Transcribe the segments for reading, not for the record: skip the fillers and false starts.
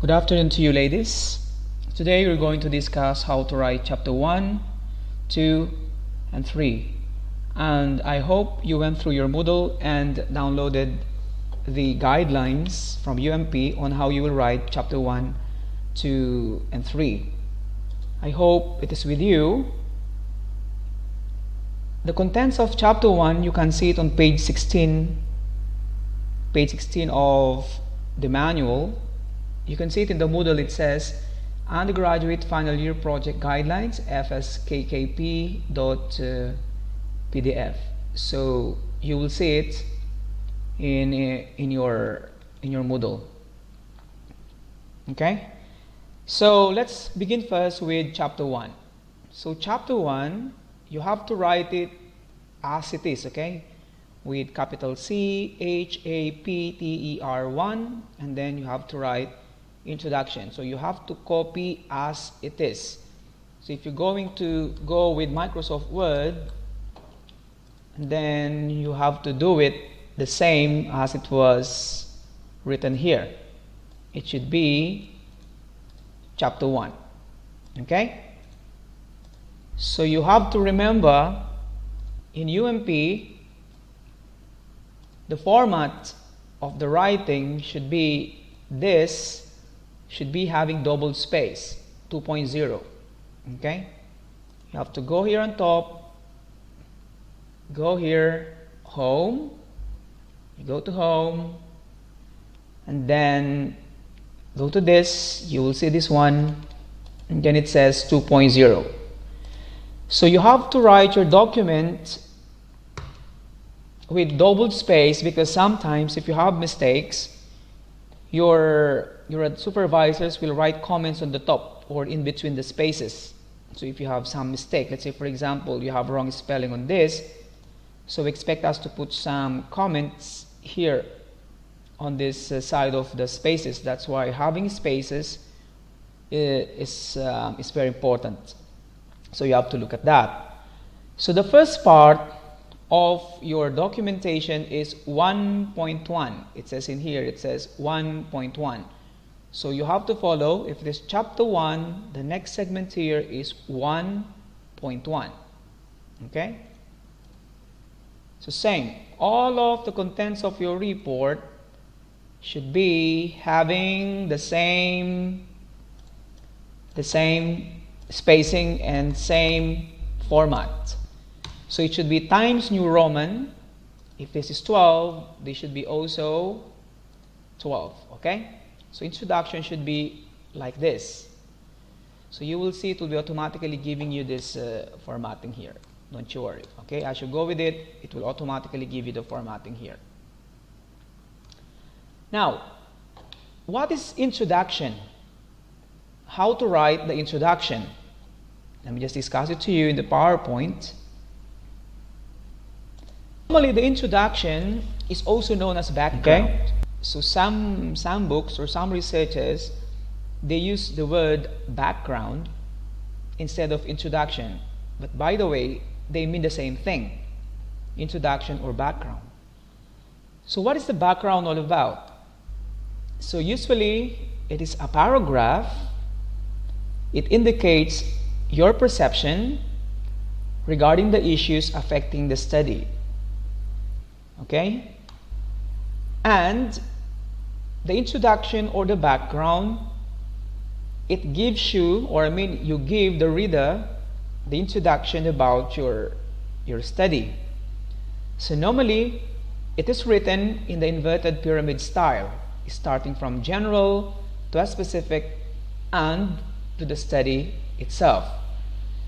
Good afternoon to you, ladies. Today we're going to discuss how to write chapter 1, 2, and 3. And I hope you went through your Moodle and downloaded the guidelines from UMP on how you will write chapter 1, 2, and 3. I hope it is with you. The contents of chapter 1, you can see it on page 16 of the manual. You can see it in the Moodle. It says Undergraduate Final Year Project Guidelines fskkp.pdf. So you will see it in your Moodle. Okay, so let's begin first with chapter 1. So chapter 1, you have to write it as it is, okay, with capital CHAPTER 1, and then you have to write introduction. So you have to copy as it is. So if you're going to go with Microsoft Word, then you have to do it the same as it was written here. It should be chapter 1. Okay? So you have to remember in UMP, the format of the writing should be this. Should be having double space, 2.0. Okay, you have to go here on top, go here, home, you go to home, and then go to this, you will see this one, and then it says 2.0. So you have to write your document with double space, because sometimes if you have mistakes, your supervisors will write comments on the top or in between the spaces. So if you have some mistake, let's say for example you have wrong spelling on this, so expect us to put some comments here on this side of the spaces. That's why having spaces is very important. So you have to look at that. So the first part of your documentation is 1.1. It says in here, it says 1.1. So you have to follow. If it is chapter 1, the next segment here is 1.1. Okay? So same. All of the contents of your report should be having the same spacing and same format. So it should be Times New Roman. If this is 12, they should be also 12. Okay? So introduction should be like this. So you will see it will be automatically giving you this formatting here. Don't you worry. Okay? As you go with it, it will automatically give you the formatting here. Now, what is introduction? How to write the introduction? Let me just discuss it to you in the PowerPoint. Normally, the introduction is also known as background. Okay? So some books or some researchers, they use the word background instead of introduction. But by the way, they mean the same thing, introduction or background. So what is the background all about? So usually, it is a paragraph. It indicates your perception regarding the issues affecting the study. Okay? And the introduction or the background, it gives you, or I mean you give the reader the introduction about your study. So normally it is written in the inverted pyramid style, starting from general to a specific and to the study itself.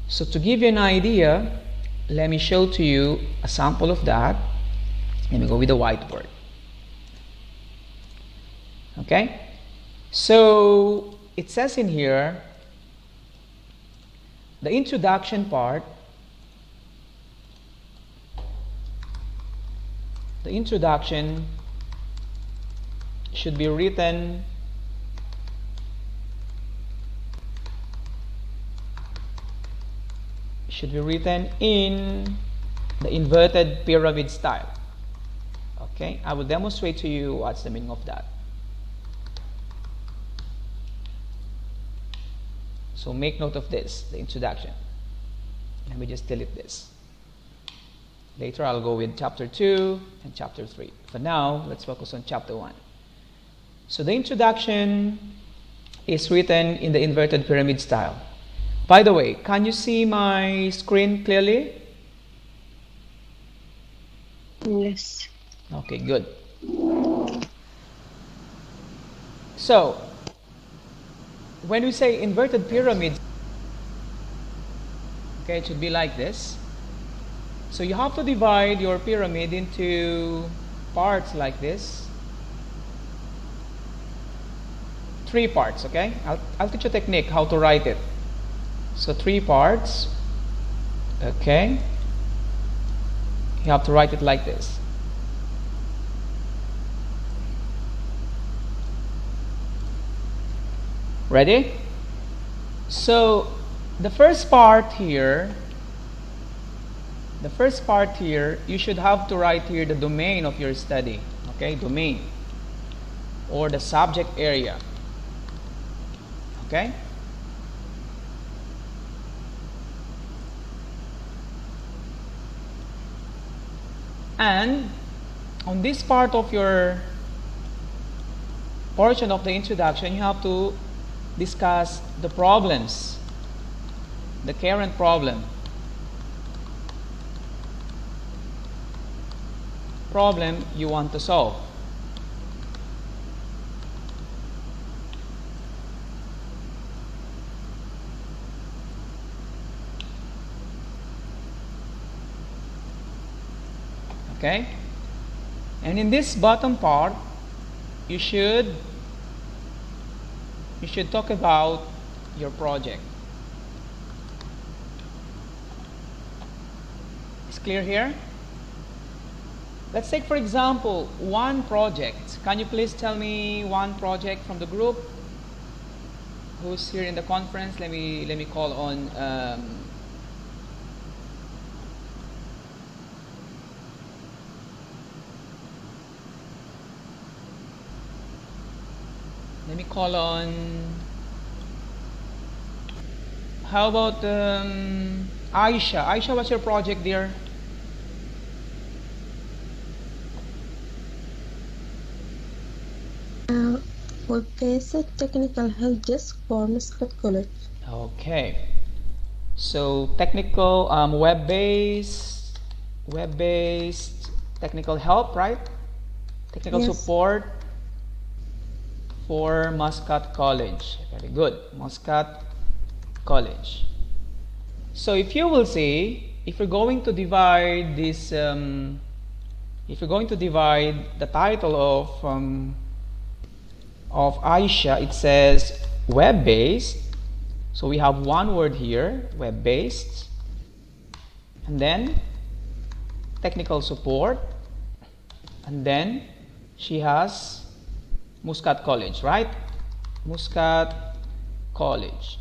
So to give you an idea, let me show to you a sample of that. Let me go with the whiteboard. Okay, so it says in here, the introduction part, the introduction should be written in the inverted pyramid style. Okay, I will demonstrate to you what's the meaning of that. So make note of this, the introduction. Let me just delete this. Later I'll go with chapter 2 and chapter 3. For now, let's focus on chapter 1. So the introduction is written in the inverted pyramid style. By the way, can you see my screen clearly? Yes. Okay, good. So, when we say inverted pyramid, okay, it should be like this. So you have to divide your pyramid into parts like this. 3 parts, okay? I'll teach you a technique how to write it. So 3 parts, okay? You have to write it like this. Ready? So the first part here, you should have to write here the domain of your study, okay? Domain, or the subject area, okay? And on this part of your portion of the introduction, you have to discuss the problems, the current problem you want to solve. Okay? And in this bottom part, you should talk about your project. It's clear here? Let's take, for example, one project. Can you please tell me one project from the group? Who's here in the conference? Let me call on how about Aisha? Aisha, what's your project, dear? Web-based technical help desk for Muscat College. Okay. So technical web-based technical help, right? Technical Yes. support for Muscat College. Very good. Muscat College. So if you will see, if you're going to divide this, if you're going to divide the title of Aisha, it says web-based. So we have one word here, web-based, and then technical support, and then she has Muscat College, right? Muscat College.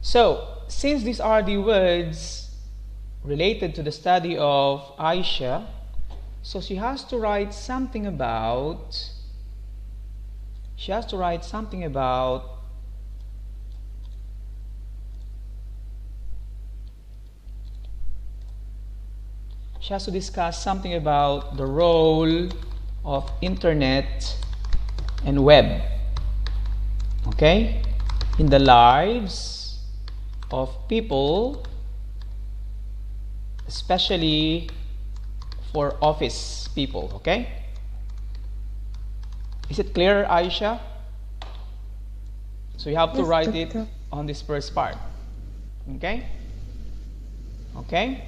So, since these are the words related to the study of Aisha, so she has to write something about she has to discuss something about the role of internet and web, okay, in the lives of people, especially for office people, okay? Is it clear, Aisha? So you have to Yes, write doctor. it on this first part, okay? Okay?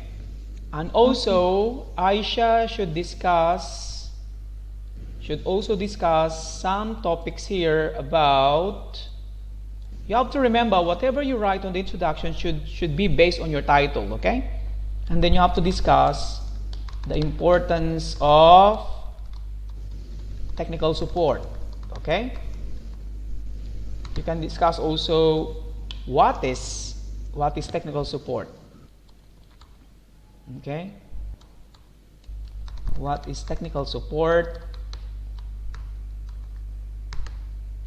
And also, Aisha should also discuss some topics here about, you have to remember, whatever you write on the introduction should be based on your title, okay? And then you have to discuss the importance of technical support, okay? You can discuss also what is technical support, okay? What is technical support?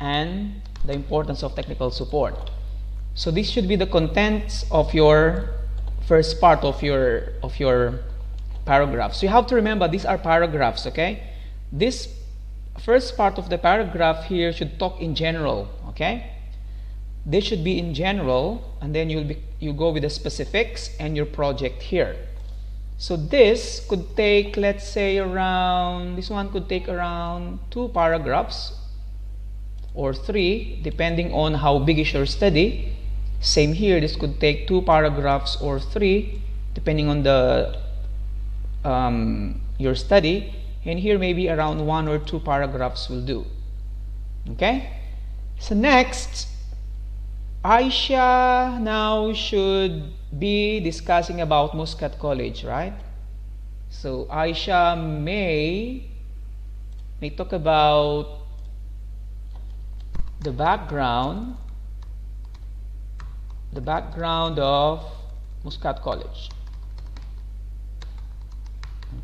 and the importance of technical support. So this should be the contents of your first part of your paragraph. So you have to remember these are paragraphs, okay? This first part of the paragraph here should talk in general, okay? This should be in general, and then you go with the specifics and your project here. So this could take, let's say, this one could take around 2 paragraphs or 3, depending on how big is your study. Same here, this could take 2 paragraphs or 3, depending on the your study. And here maybe around 1 or 2 paragraphs will do. Okay? So next, Aisha now should be discussing about Muscat College, right? So Aisha may talk about the background of Muscat College.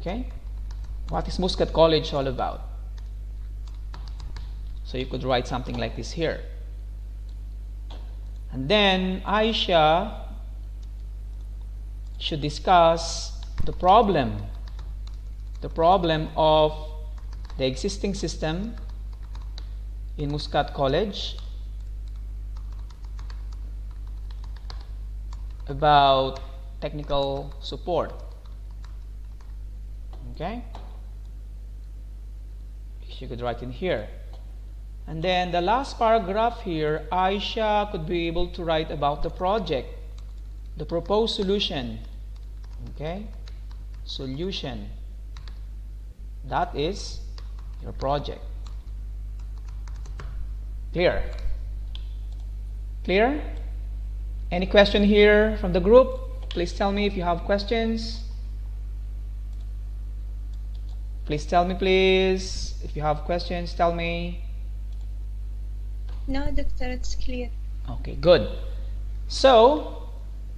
Okay? What is Muscat College all about? So you could write something like this here. And then Aisha should discuss the problem of the existing system in Muscat College, about technical support. Okay? She could write in here. And then the last paragraph here, Aisha could be able to write about the project, the proposed solution. Okay? Solution. That is your project. Clear? Clear? Any question here from the group? Please tell me if you have questions. Please tell me, please. If you have questions, tell me. No, doctor, it's clear. Okay, good. So,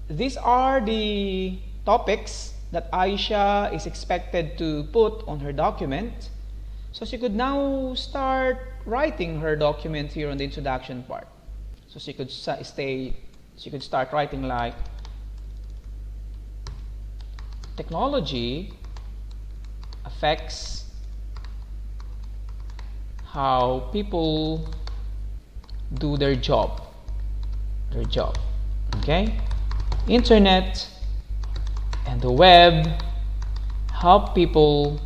these are the topics that Aisha is expected to put on her document. So she could now start writing her document here on the introduction part. So she could start writing like, technology affects how people do their job. Okay? Internet and the web help people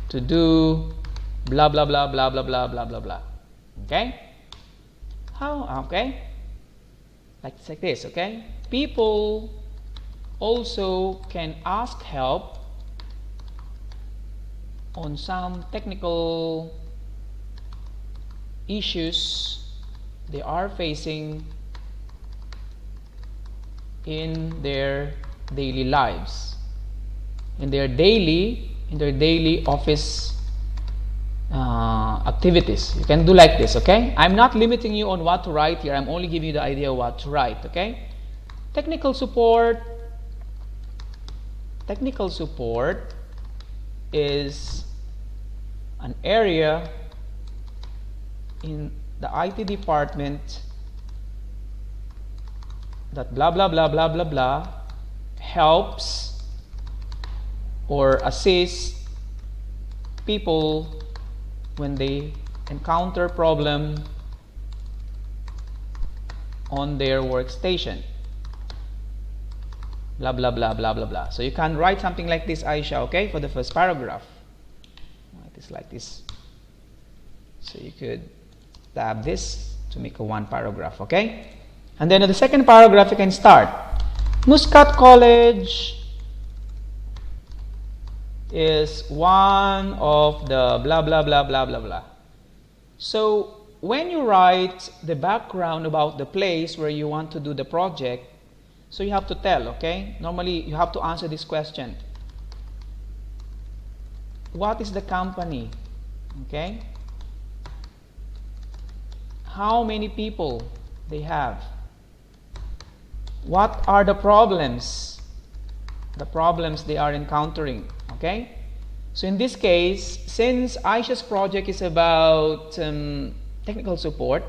to do blah blah blah blah blah blah blah blah blah. Okay? How? Okay? Like this, okay? People also can ask help on some technical issues they are facing in their daily lives, in their daily office activities. You can do like this, okay? I'm not limiting you on what to write here. I'm only giving you the idea of what to write, okay? Technical support is an area in the IT department that blah blah blah blah blah blah helps or assists people when they encounter problem on their workstation. Blah blah blah blah blah blah. So you can write something like this, Aisha, okay, for the first paragraph. Write this like this. So you could tab this to make a 1 paragraph, okay? And then in the second paragraph you can start. Muscat College is one of the blah blah blah blah blah blah. So when you write the background about the place where you want to do the project, so you have to tell, okay? Normally you have to answer this question. What is the company? Okay? How many people they have? What are the problems they are encountering? Okay? So in this case, since Aisha's project is about technical support.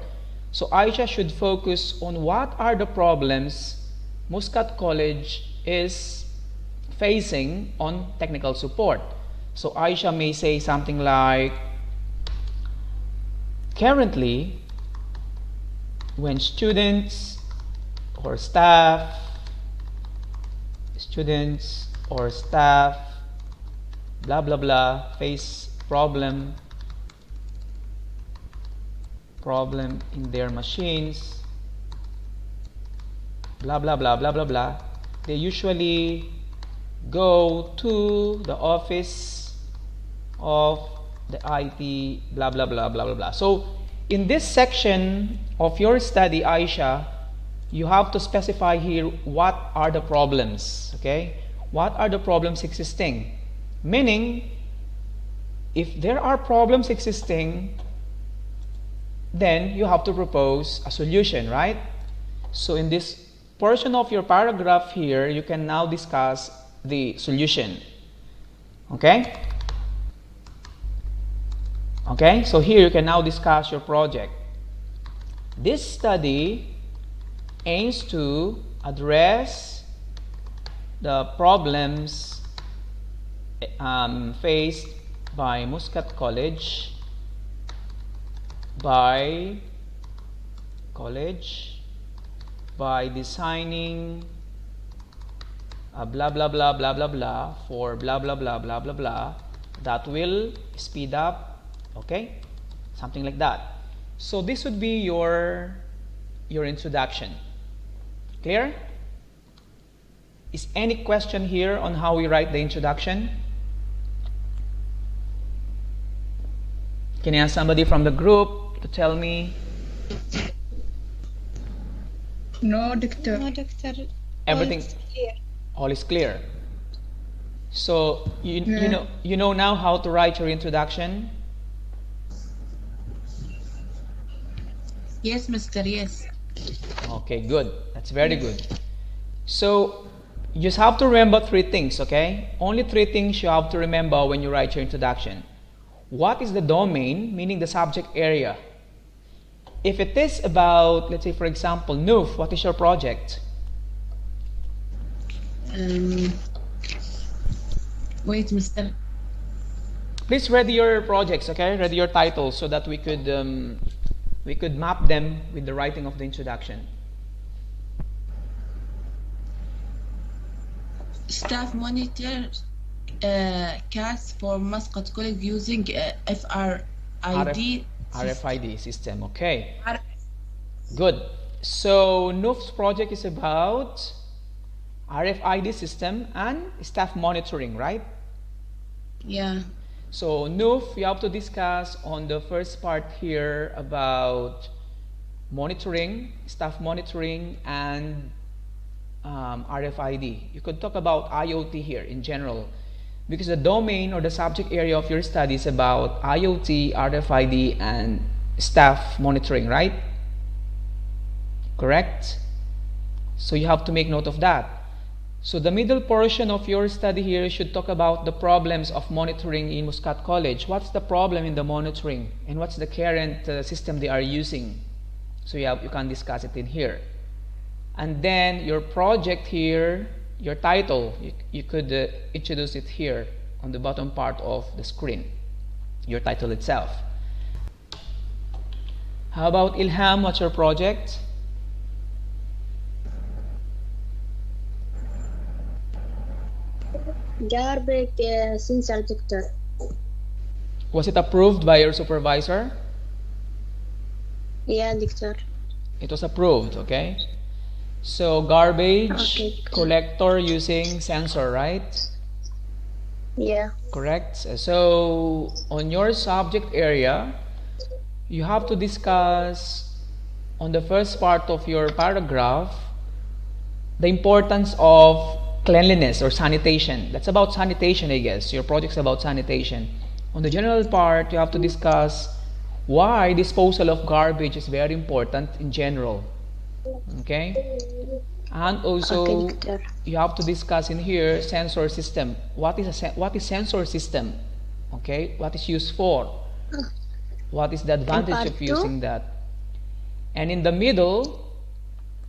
So Aisha should focus on what are the problems Muscat College is facing on technical support. So Aisha may say something like, currently, when students or staff, blah blah blah, face problem in their machines, blah blah blah blah blah blah, they usually go to the office of the IT, blah blah blah blah blah blah. So in this section of your study, Aisha, you have to specify here what are the problems, okay? What are the problems existing? Meaning, if there are problems existing, then you have to propose a solution, right? So in this portion of your paragraph here, you can now discuss the solution. Okay? Okay, so here you can now discuss your project. This study aims to address the problems faced by Muscat College by designing blah blah blah blah blah blah for blah blah blah blah blah blah that will speed up, okay, something like that. So this would be your introduction. Clear? Is any question here on how we write the introduction? Can I ask somebody from the group to tell me? No, doctor. No, doctor. Everything. All is clear. So you know now how to write your introduction? Yes, Mr. Yes. Okay, good. That's very good. So you just have to remember 3 things, okay? Only 3 things you have to remember when you write your introduction. What is the domain, meaning the subject area? If it is about, let's say for example, NUF, what is your project? Wait, Mr. Please ready your projects, okay? Ready your titles so that we could map them with the writing of the introduction. Staff monitor CAS for Muscat College using RFID system, okay. Good. So NUF's project is about RFID system and staff monitoring, right? Yeah. So NUF, you have to discuss on the first part here about monitoring, staff monitoring, and RFID. You could talk about IoT here in general, because the domain or the subject area of your study is about IoT, RFID, and staff monitoring, right? Correct? So you have to make note of that. So the middle portion of your study here should talk about the problems of monitoring in Muscat College. What's the problem in the monitoring, and what's the current system they are using? So you can discuss it in here. And then your project here, your title, you could introduce it here on the bottom part of the screen, your title itself. How about Ilham? What's your project? Garbage sensor detector. Was it approved by your supervisor? Yeah, doctor. It was approved, okay? So garbage collector using sensor, right? Yeah. Correct. So on your subject area, you have to discuss on the first part of your paragraph the importance of cleanliness or sanitation. That's about sanitation, I guess. Your project's about sanitation. On the general part, you have to discuss why disposal of garbage is very important in general. Okay? And also, you have to discuss in here sensor system. What is sensor system? Okay? What is used for? What is the advantage part of two? using that? And in the middle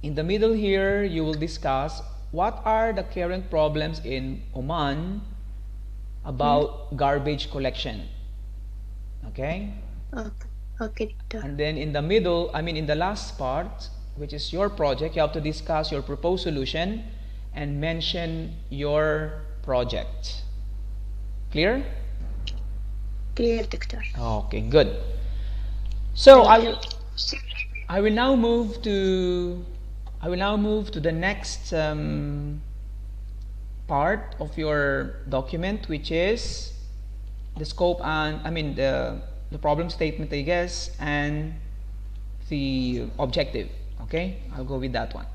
here, you will discuss what are the current problems in Oman about garbage collection. Okay? Okay. Okay, doctor. And then in the middle, in the last part, which is your project, you have to discuss your proposed solution and mention your project. Clear? Clear, doctor. Okay, good. So I will now move to the next part of your document, which is the scope and the problem statement, I guess, and the objective. Okay, I'll go with that one.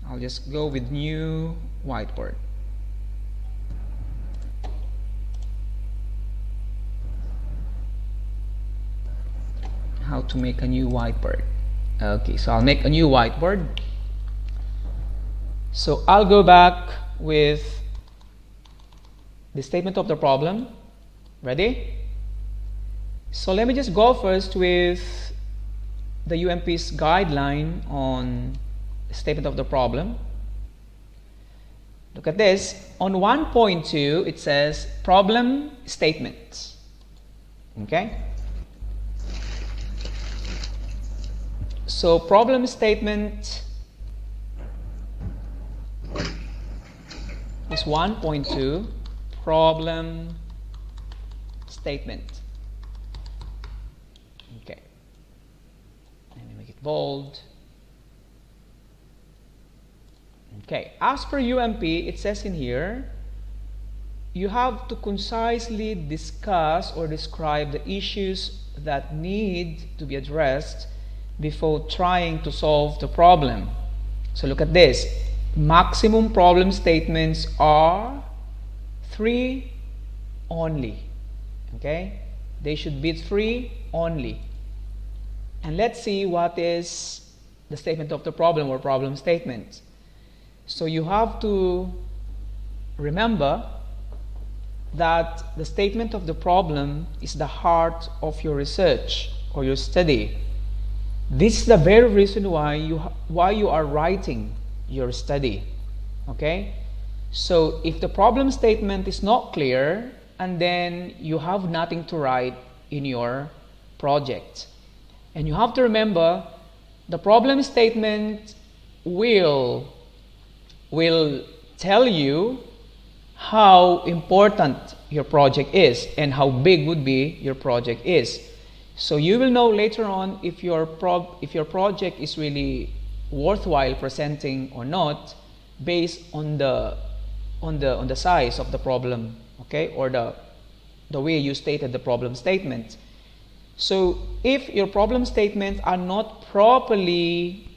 I'll just go with new whiteboard. How to make a new whiteboard. Okay, so I'll make a new whiteboard. So I'll go back with the statement of the problem. Ready? So let me just go first with the UMP's guideline on the statement of the problem. Look at this. On 1.2, it says problem statement. Okay? So problem statement is 1.2, problem statement. Okay. Let me make it bold. Okay. As per UMP, it says in here, you have to concisely discuss or describe the issues that need to be addressed before trying to solve the problem. So look at this. Maximum problem statements are 3 only. Okay? They should be 3 only. And let's see what is the statement of the problem or problem statement. So you have to remember that the statement of the problem is the heart of your research or your study. This is the very reason why you are writing your study. Okay? So if the problem statement is not clear, and then you have nothing to write in your project. And you have to remember, the problem statement will tell you how important your project is and how big would be your project is. So you will know later on if your project is really worthwhile presenting or not, based on the size of the problem, okay, or the way you stated the problem statement. So if your problem statements are not properly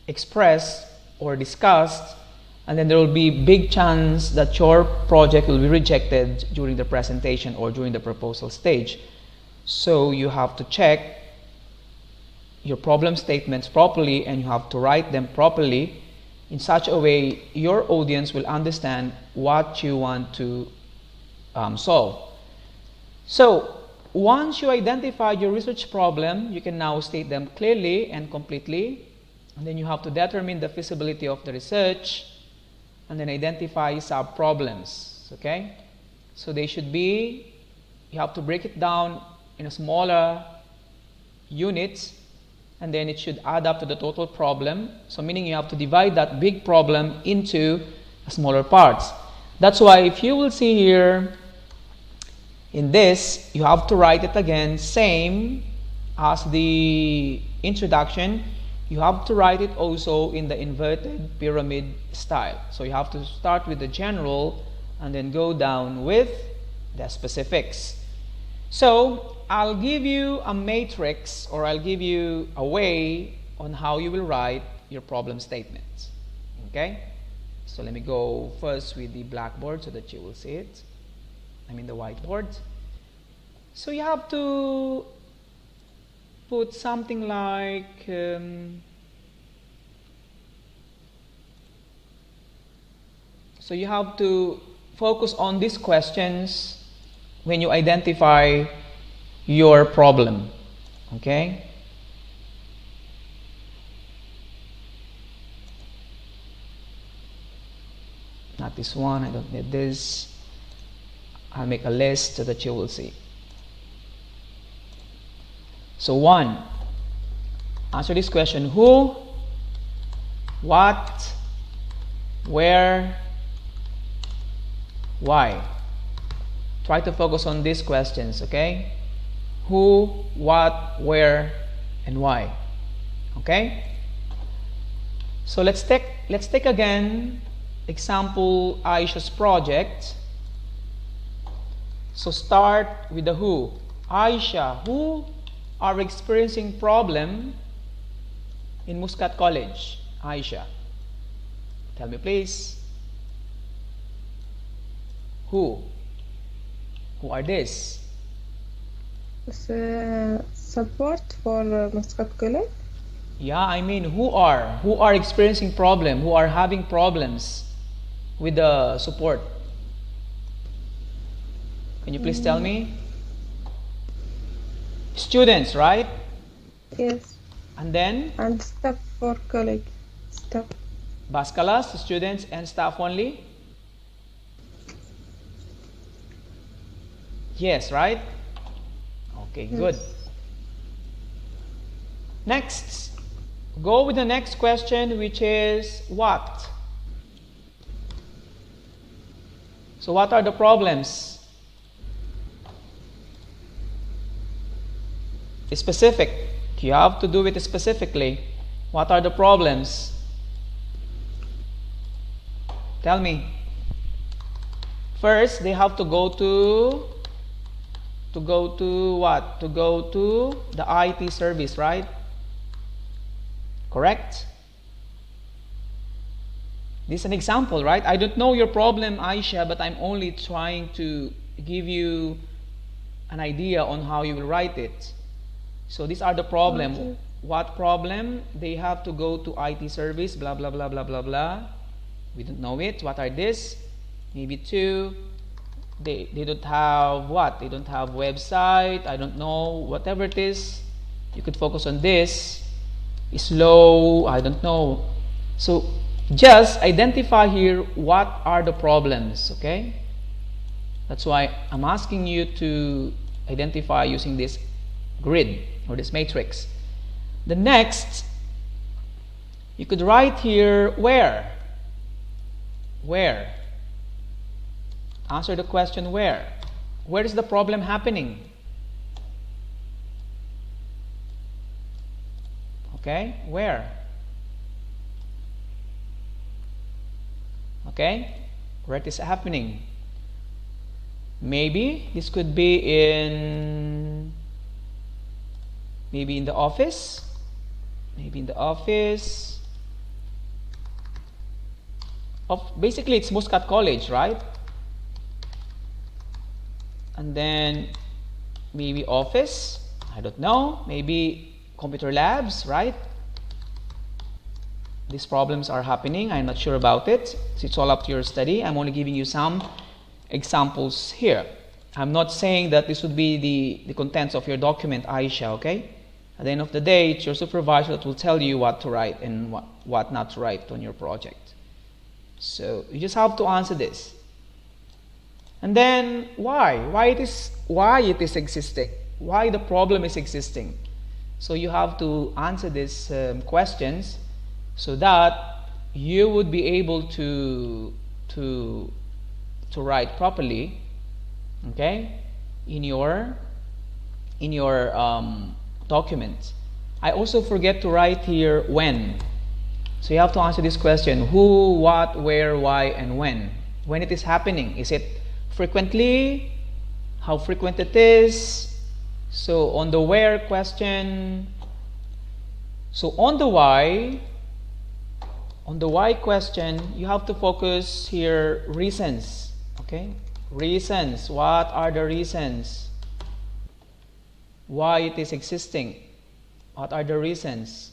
expressed or discussed, and then there will be big chance that your project will be rejected during the presentation or during the proposal stage. So you have to check your problem statements properly, and you have to write them properly in such a way your audience will understand what you want to solve. So once you identify your research problem, you can now state them clearly and completely, and then you have to determine the feasibility of the research, and then identify sub-problems. Okay? So they should be, you have to break it down in a smaller units, and then it should add up to the total problem. So meaning you have to divide that big problem into smaller parts. That's why if you will see here in this, you have to write it again same as the introduction. You have to write it also in the inverted pyramid style. So you have to start with the general and then go down with the specifics. So I'll give you a matrix, or I'll give you a way on how you will write your problem statements. Okay? So let me go first with the blackboard so that you will see it. The whiteboard. So you have to put something like so you have to focus on these questions when you identify your problem. Okay? Not this one, I don't need this. I'll make a list so that you will see. So 1, answer this question: who, what, where, why. Try to focus on these questions, okay? Who, what, where, and why. Okay? So let's take again example Aisha's project. So start with the who. Aisha, who are experiencing problem in Muscat College? Aisha, tell me please. Who are these? Support for Muscat College. Yeah, I mean who are experiencing problem, who are having problems with the support. Can you please tell me? Students, right? Yes. And then? And staff for college. Staff. Baskalas, students and staff only? Yes, right? Okay, good. Next, go with the next question, which is what? So what are the problems? Specific. You have to do it specifically. What are the problems? Tell me. First, they have to go to what? To go to the IT service, right? Correct? This is an example, right? I don't know your problem, Aisha, but I'm only trying to give you an idea on how you will write it. So these are the problem. Okay. What problem? They have to go to IT service, blah, blah, blah, blah, blah, blah. We don't know it. What are this? Maybe 2. They don't have what? They don't have website. I don't know. Whatever it is, you could focus on this. Slow. I don't know. So just identify here what are the problems, okay? That's why I'm asking you to identify using this grid or this matrix. The next, you could write here where. Where? Answer the question where. Where is the problem happening? Okay, where? Okay, where it is happening? Maybe this could be in the office. Maybe in the office. Basically, it's Muscat College, right? And then maybe office. I don't know. Maybe computer labs, right? These problems are happening. I'm not sure about it. So it's all up to your study. I'm only giving you some examples here. I'm not saying that this would be the contents of your document, Aisha, okay? At the end of the day, it's your supervisor that will tell you what to write and what not to write on your project. So you just have to answer this. And then why it is existing, why the problem is existing. So you have to answer these questions so that you would be able to write properly, okay, in your document. I also forget to write here when. So you have to answer this question: who, what, where, why, and when. When it is happening. Is it frequently? How frequent it is? So on the where question, so on the why question, you have to focus here reasons, okay? Reasons. What are the reasons? Why it is existing? What are the reasons?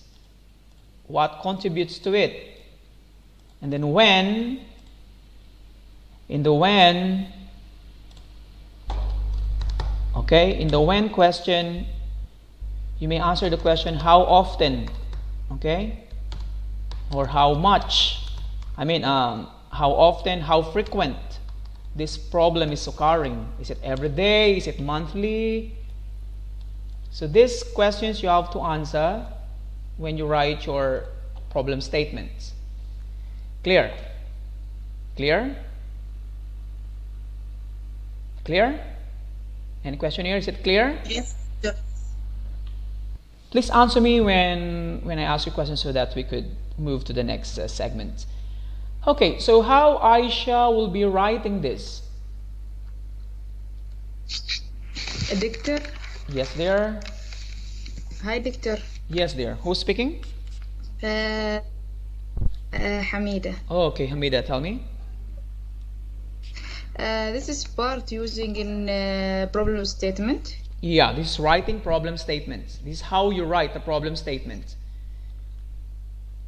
What contributes to it? And then when, in the when, Okay, in the when question, you may answer the question how often, okay, or how much. I mean, how often, how frequent this problem is occurring. Is it every day? Is it monthly? So these questions you have to answer when you write your problem statements. Clear? Clear? Clear? Any question here? Is it clear? Yes, sir. Please answer me when I ask you questions so that we could move to the next segment. Okay, so how Aisha will be writing this? Doctor. Yes, dear. Hi, Doctor. Yes, dear. Who's speaking? Hamida. Oh, okay, Hamida, tell me. This is part using in problem statement. Yeah, this is writing problem statements. This is how you write a problem statement.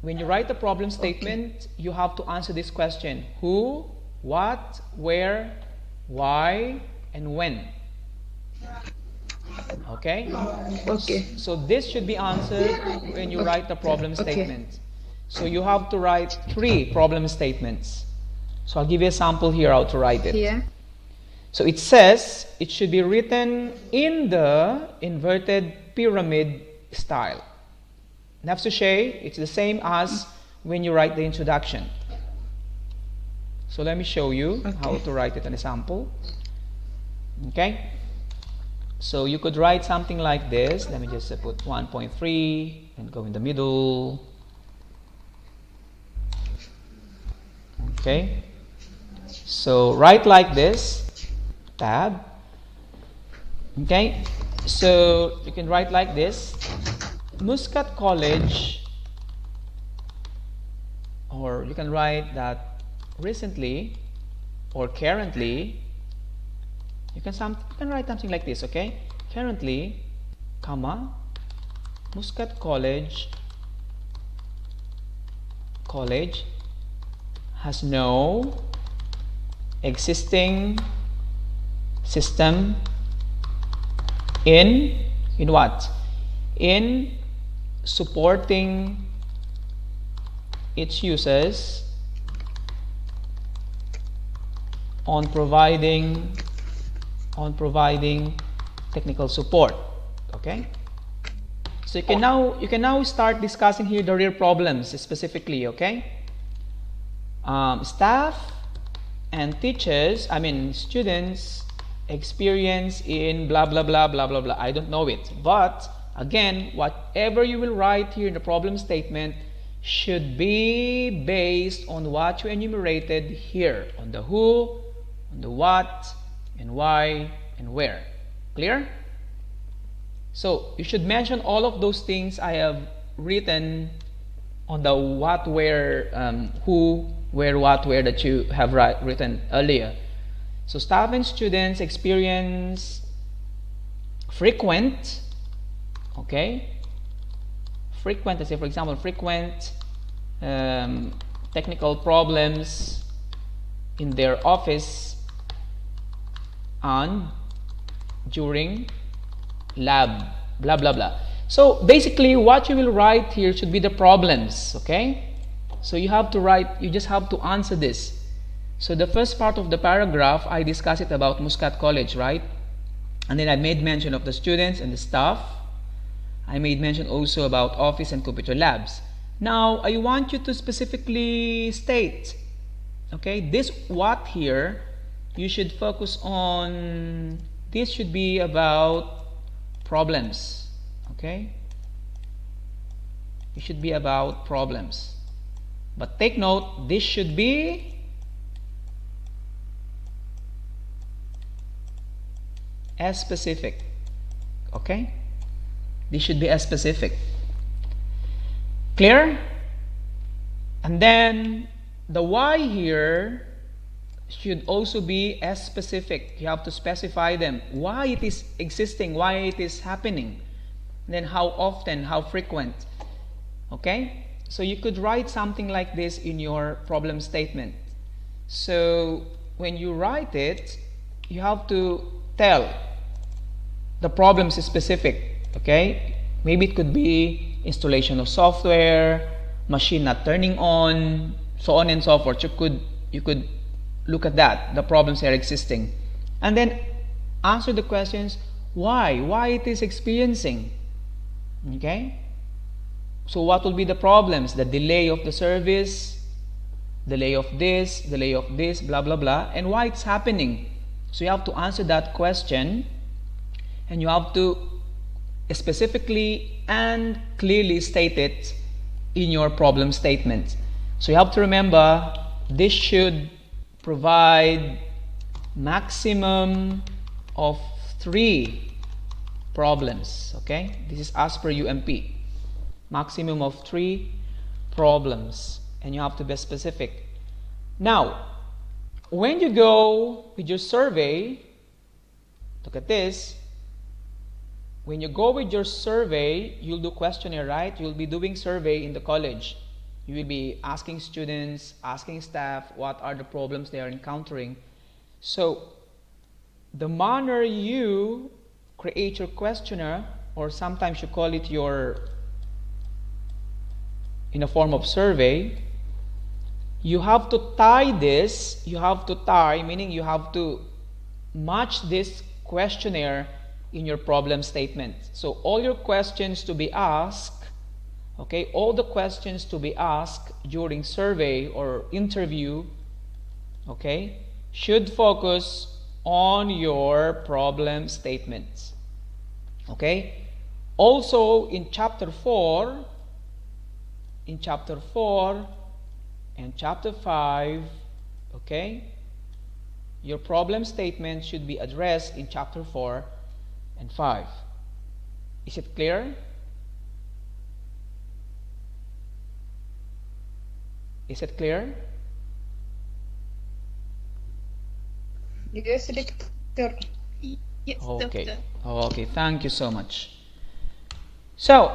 When you write a problem statement, you have to answer this question: who, what, where, why, and when. Okay? Okay. So this should be answered when you write a problem statement. So you have to write 3 problem statements. So I'll give you a sample here how to write it. Here. So it says it should be written in the inverted pyramid style. Nafs الشيء, it's the same as when you write the introduction. So let me show you how to write it in a sample. Okay? So you could write something like this. Let me just put 1.3 and go in the middle. Okay? So write like this, tab. Okay? So you can write like this. Muscat College, or you can write that recently or currently. You can write something like this, okay? Currently, comma, Muscat College has no existing system in what? In supporting its users on providing technical support. Okay, so you can now start discussing here the real problems specifically. Okay, staff and teachers, I mean students, experience in blah blah blah blah blah blah. I don't know it, but again, whatever you will write here in the problem statement should be based on what you enumerated here, on the who, on the what, and why, and where. Clear? So you should mention all of those things I have written on the what, where, who, where, what, where that you have written earlier. So staff and students experience frequent, okay, frequent, let's say for example frequent technical problems in their office and during lab, blah blah blah. So basically what you will write here should be the problems. Okay, so you have to write, you just have to answer this. So the first part of the paragraph I discuss it about Muscat College, right? And then I made mention of the students and the staff. I made mention also about office and computer labs. Now I want you to specifically state, okay, this what here you should focus on. This should be about problems. Okay, it should be about problems, but take note, this should be as specific. Okay, this should be as specific. Clear? And then the why here should also be as specific. You have to specify them, why it is existing, why it is happening, and then how often, how frequent. Okay, so you could write something like this in your problem statement. So when you write it, you have to tell the problem is specific. Okay, maybe it could be installation of software, machine not turning on, so on and so forth. You could look at that, the problems are existing, and then answer the questions why it is experiencing. Okay, so what will be the problems? The delay of the service, delay of this, blah blah blah, and why it's happening. So you have to answer that question, and you have to specifically and clearly state it in your problem statement. So you have to remember, this should provide maximum of 3 problems. Okay, this is as per UMP, maximum of 3 problems, and you have to be specific. Now, when you go with your survey, look at this. When you go with your survey, you'll do questionnaire, right? You'll be doing survey in the college. You will be asking students, asking staff what are the problems they are encountering. So the manner you create your questionnaire, or sometimes you call it in a form of survey, you have to tie this, meaning you have to match this questionnaire in your problem statement. So all your questions to be asked, okay, all the questions to be asked during survey or interview, okay, should focus on your problem statements. Okay, also in chapter 4 and chapter 5, okay, your problem statement should be addressed in chapter 4 and 5. Is it clear? Is it clear? Yes, Doctor. Yes, Okay. doctor. Okay, thank you so much. So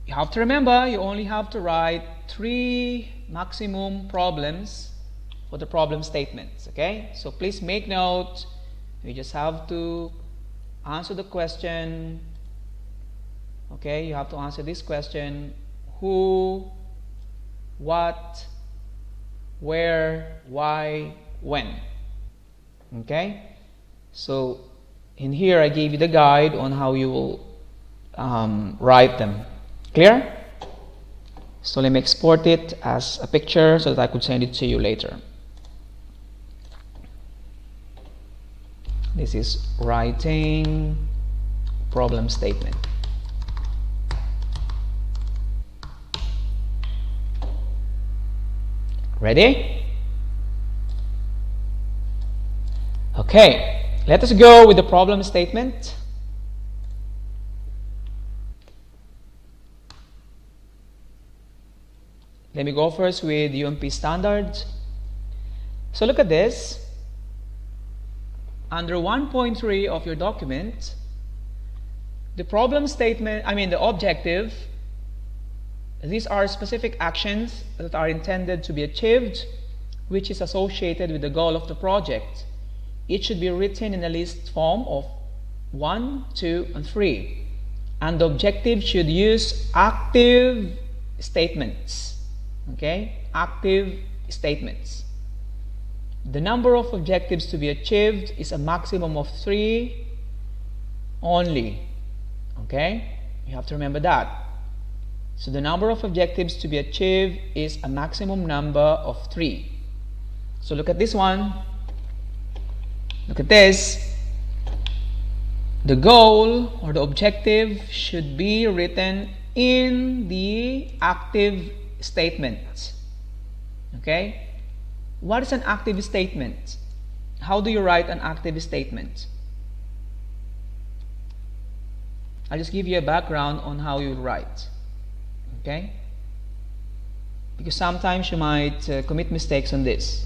you have to remember, you only have to write 3 maximum problems for the problem statements. Okay, so please make note. You just have to answer the question. Okay, you have to answer this question: who, what, where, why, when. Okay, so in here I gave you the guide on how you will write them. Clear? So let me export it as a picture so that I could send it to you later. This is writing problem statement. Ready? Okay, let us go with the problem statement. Let me go first with UMP standards. So look at this. Under 1.3 of your document, the problem statement, the objective, these are specific actions that are intended to be achieved, which is associated with the goal of the project. It should be written in a list form of 1, 2, and 3. And the objective should use active statements. Okay, active statements. The number of objectives to be achieved is a maximum of 3 only. Okay, you have to remember that. So the number of objectives to be achieved is a maximum number of 3. So look at this one. Look at this. The goal or the objective should be written in the active statement. Okay? What is an active statement? How do you write an active statement? I'll just give you a background on how you write. Okay? Because sometimes you might commit mistakes on this.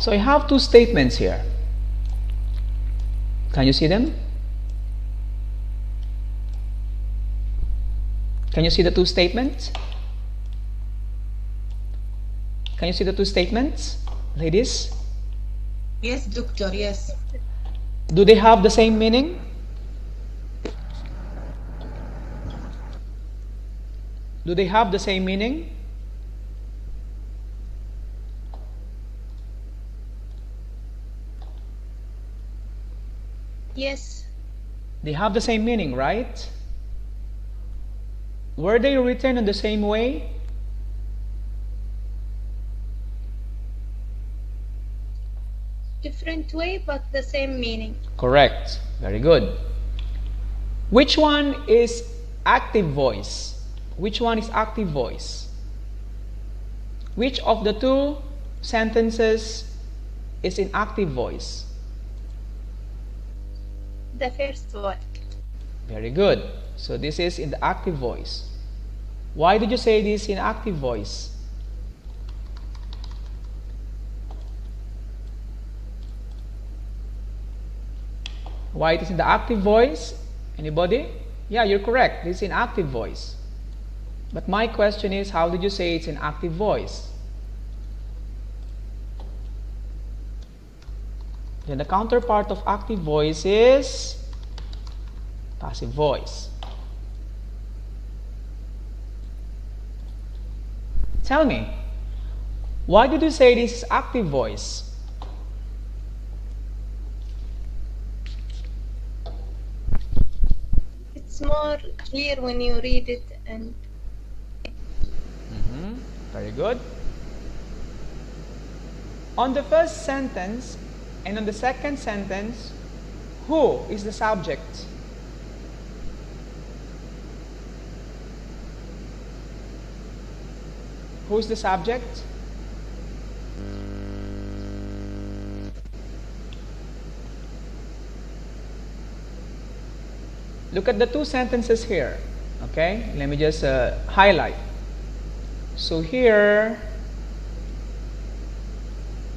So I have two statements here. Can you see them? Can you see the two statements? Can you see the two statements, ladies? Yes, doctor, yes. Do they have the same meaning? Do they have the same meaning? Yes. They have the same meaning, right? Were they written in the same way? Different way, but the same meaning. Correct. Very good. Which one is active voice? Which one is active voice? Which of the two sentences is in active voice? The first one. Very good. So this is in the active voice. Why did you say this in active voice? Why it is in the active voice? Anybody? Yeah, you're correct. This is in active voice. But my question is, how did you say it's in active voice? Then the counterpart of active voice is passive voice. Tell me, why did you say this is active voice? It's more clear when you read it and Very good. On the first sentence and on the second sentence, who is the subject? Who is the subject? Look at the two sentences here. Okay, let me just highlight. So here,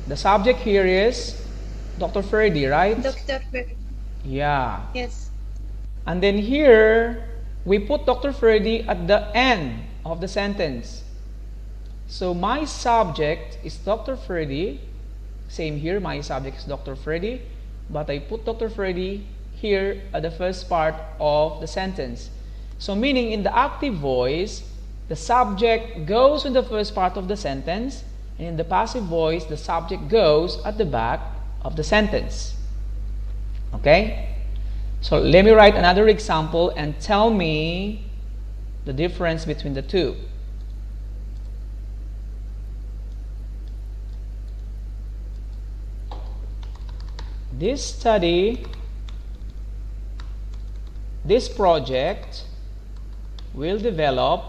the subject here is Dr. Ferdy, right? Dr. Ferdy. Yeah. Yes. And then here, we put Dr. Ferdy at the end of the sentence. So my subject is Dr. Ferdy. Same here, my subject is Dr. Ferdy. But I put Dr. Ferdy here at the first part of the sentence. So meaning in the active voice, the subject goes in the first part of the sentence, and in the passive voice, the subject goes at the back of the sentence. Okay? So let me write another example and tell me the difference between the two. This study, this project will develop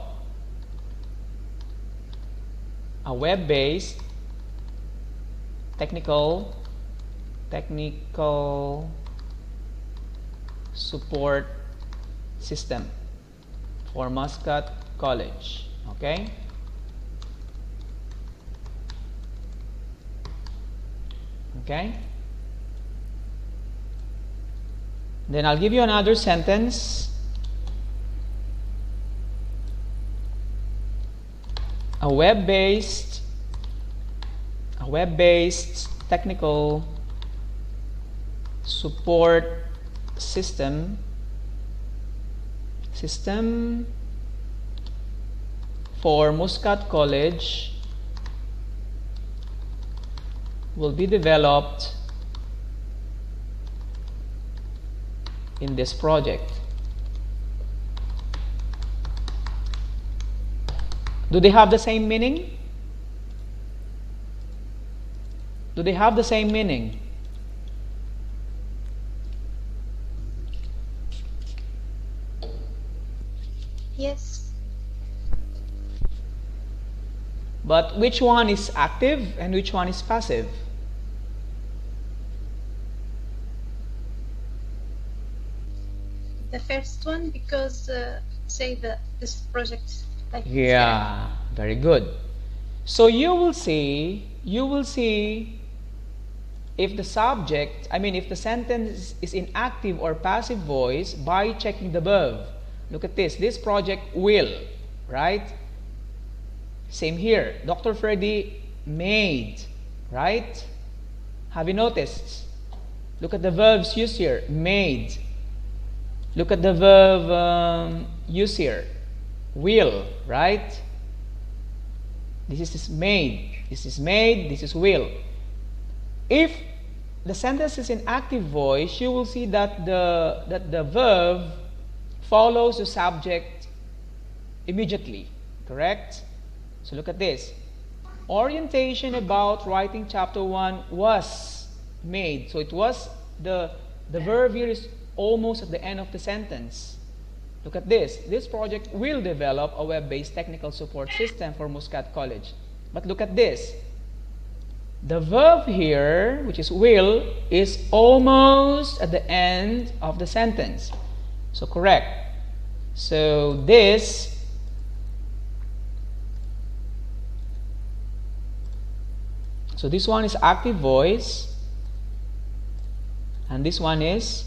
a web-based technical support system for Muscat College. Okay? Okay? Then I'll give you another sentence. A web-based technical support system for Muscat College will be developed in this project. Do they have the same meaning? Do they have the same meaning? Yes. But which one is active and which one is passive? The first one, because say that this project like Yeah, very good. So you will see if the subject, if the sentence is in active or passive voice by checking the verb. Look at this. This project will, right? Same here. Dr. Freddy made, right? Have you noticed? Look at the verbs used here. Made. Look at the verb used here. Will, right? This is made. This is made. This is will. If the sentence is in active voice, you will see that the verb follows the subject immediately. Correct? So look at this. Orientation about writing chapter 1 was made. So it was, the verb here is almost at the end of the sentence. Look at this. This project will develop a web-based technical support system for Muscat College. But look at this. The verb here, which is will, is almost at the end of the sentence. So correct. So this one is active voice, and this one is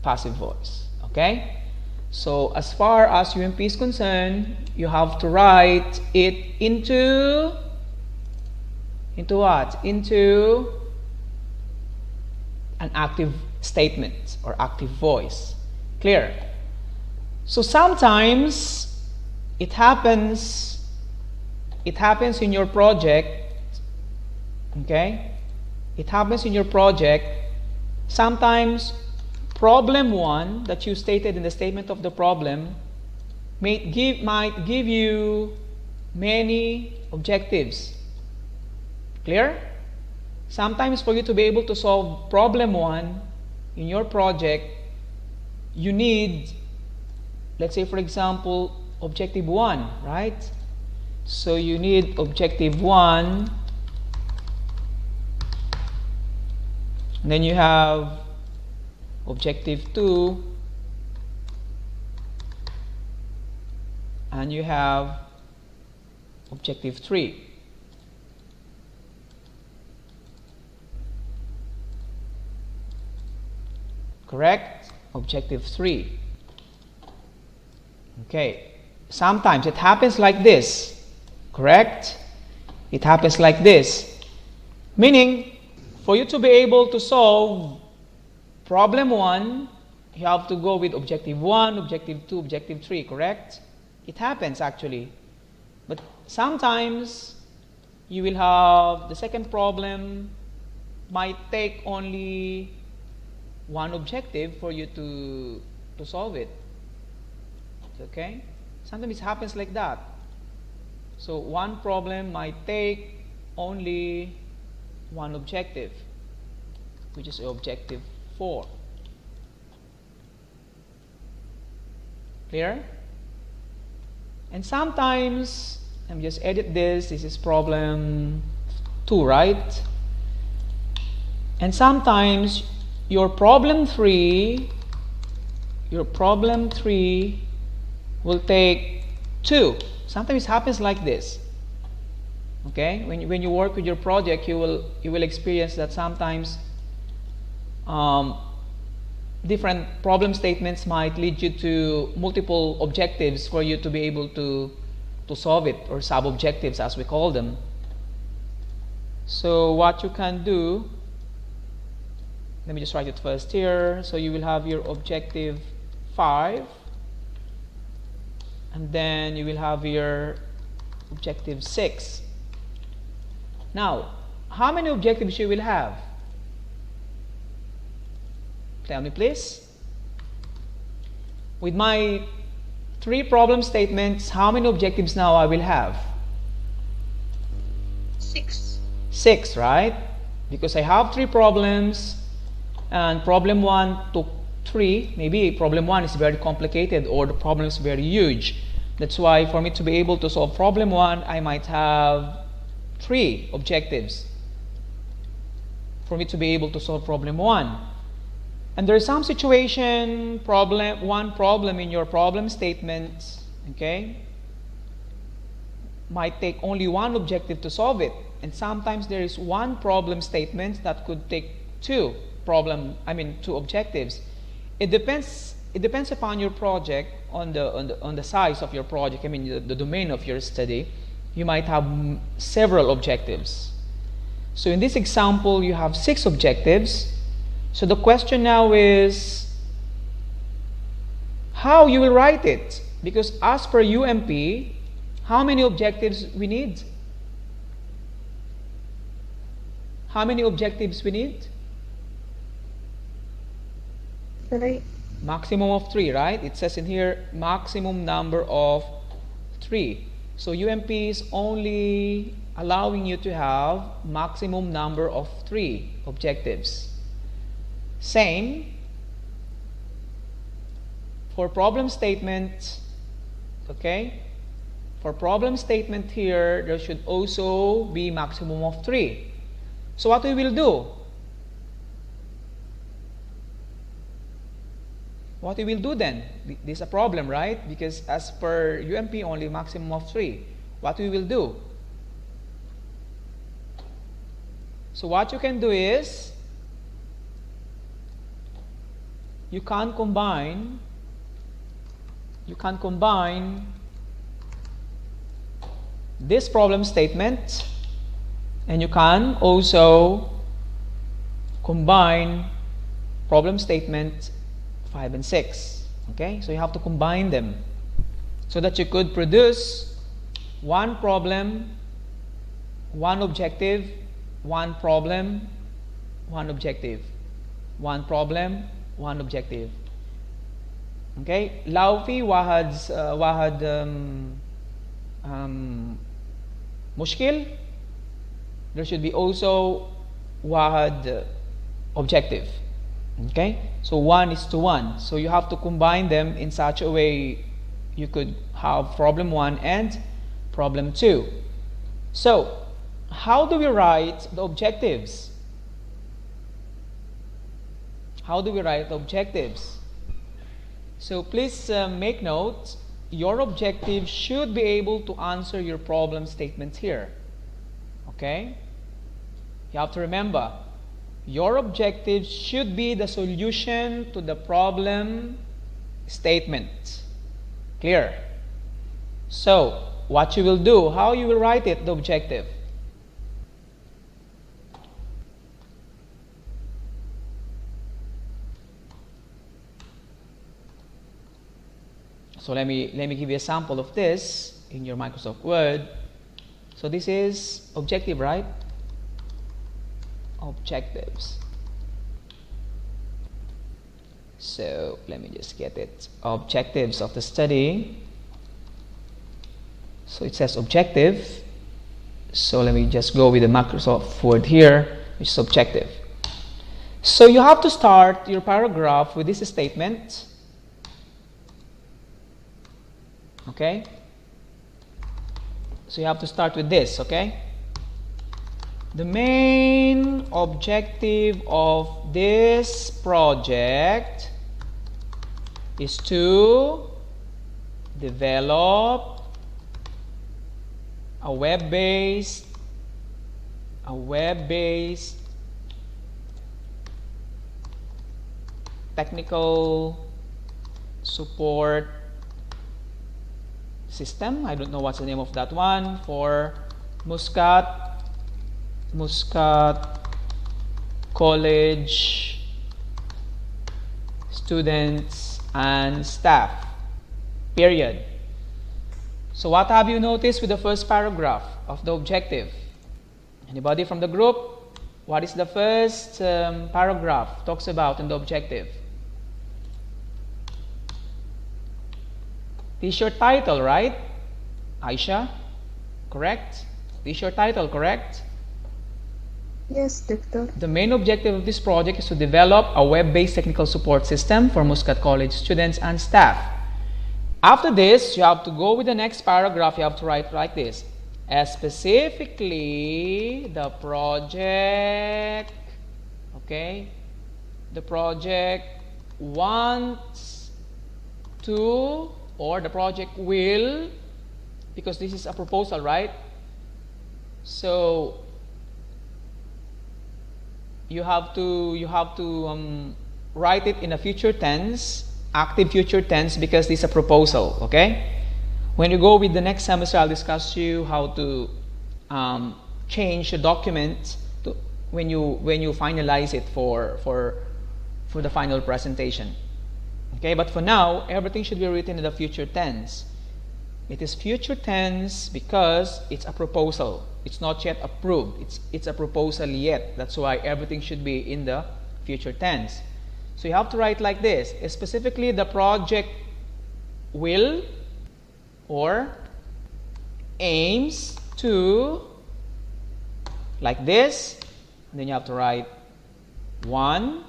passive voice. Okay? So as far as UMP is concerned, you have to write it into what? Into an active statement or active voice. Clear? So sometimes it happens in your project. Okay? It happens in your project. Sometimes problem 1 that you stated in the statement of the problem might give you many objectives. Clear? Sometimes for you to be able to solve problem 1 in your project, you need, let's say for example, objective 1, right? So you need objective 1, and then you have objective 2, and you have objective 3. Correct? Objective 3. Okay. Sometimes it happens like this. Correct? It happens like this. Meaning, for you to be able to solve problem 1, you have to go with objective 1, objective 2, objective 3, correct? It happens actually. But sometimes you will have the second problem might take only one objective for you to solve it. Okay? Sometimes it happens like that. So one problem might take only one objective, which is objective 4. Clear? And sometimes, let me just edit this. This is problem 2, right? And sometimes your problem 3 will take 2. Sometimes it happens like this. Okay? When you work with your project, you will experience that sometimes different problem statements might lead you to multiple objectives for you to be able to solve it, or sub-objectives as we call them. So what you can do, let me just write it first here. So you will have your objective 5, and then you will have your objective 6. Now, how many objectives you will have? Tell me please. With my 3 problem statements, how many objectives now I will have? 6. 6, right? Because I have 3 problems, and problem 1 took 3. Maybe problem 1 is very complicated, or the problem is very huge. That's why for me to be able to solve problem 1, I might have 3 objectives for me to be able to solve problem 1. And there is some situation, one problem in your problem statement, okay? might take only one objective to solve it, and sometimes there is one problem statement that could take two objectives. It depends upon your project, on the size of your project. The domain of your study. You might have several objectives. So in this example, you have 6 objectives. So the question now is how you will write it, because as per UMP, how many objectives we need? How many objectives we need? 3. Maximum of 3, right? It says in here maximum number of 3. So UMP is only allowing you to have maximum number of 3 objectives. Same for problem statement. Okay, for problem statement here, there should also be maximum of 3. So what we will do? What we will do then? This is a problem, right? Because as per UMP, only maximum of 3. What we will do? So what you can do is, you can combine this problem statement, and you can also combine problem statement 5 and 6. Okay, so you have to combine them so that you could produce one problem, one objective, one problem, one objective, one problem, one objective. Okay, لو في واحد مشكل, there should be also واحد objective. Okay, so 1 is to 1. So you have to combine them in such a way you could have problem 1 and problem 2. So how do we write the objectives? How do we write the objectives? So please make note, your objective should be able to answer your problem statement here. Okay? You have to remember, your objective should be the solution to the problem statement. Clear? So, what you will do, how you will write it, the objective. So let me give you a sample of this in your Microsoft Word. So this is objective, right? Objectives. So let me just get it. Objectives of the study. So it says objective. So let me just go with the Microsoft Word here, which is objective. So you have to start your paragraph with this statement. Okay? So you have to start with this, okay? The main objective of this project is to develop a web-based technical support system. I don't know what's the name of that one, for Muscat College students and staff, period. So what have you noticed with the first paragraph of the objective? Anybody from the group? What is the first paragraph talks about in the objective? This is your title, right? Aisha, correct? This is your title, correct? Yes, doctor. The main objective of this project is to develop a web-based technical support system for Muscat College students and staff. After this, you have to go with the next paragraph. You have to write like this. Specifically, the project, okay, the project wants to, or the project will because this is a proposal, right? So you have to write it in a future tense, active future tense, because this is a proposal. Okay. When you go with the next semester, I'll discuss to you how to change the document to when you finalize it for the final presentation. Okay, but for now, everything should be written in the future tense. It is future tense because it's a proposal. It's not yet approved. It's a proposal yet. That's why everything should be in the future tense. So you have to write like this. Specifically, the project will or aims to, like this, and then you have to write 1,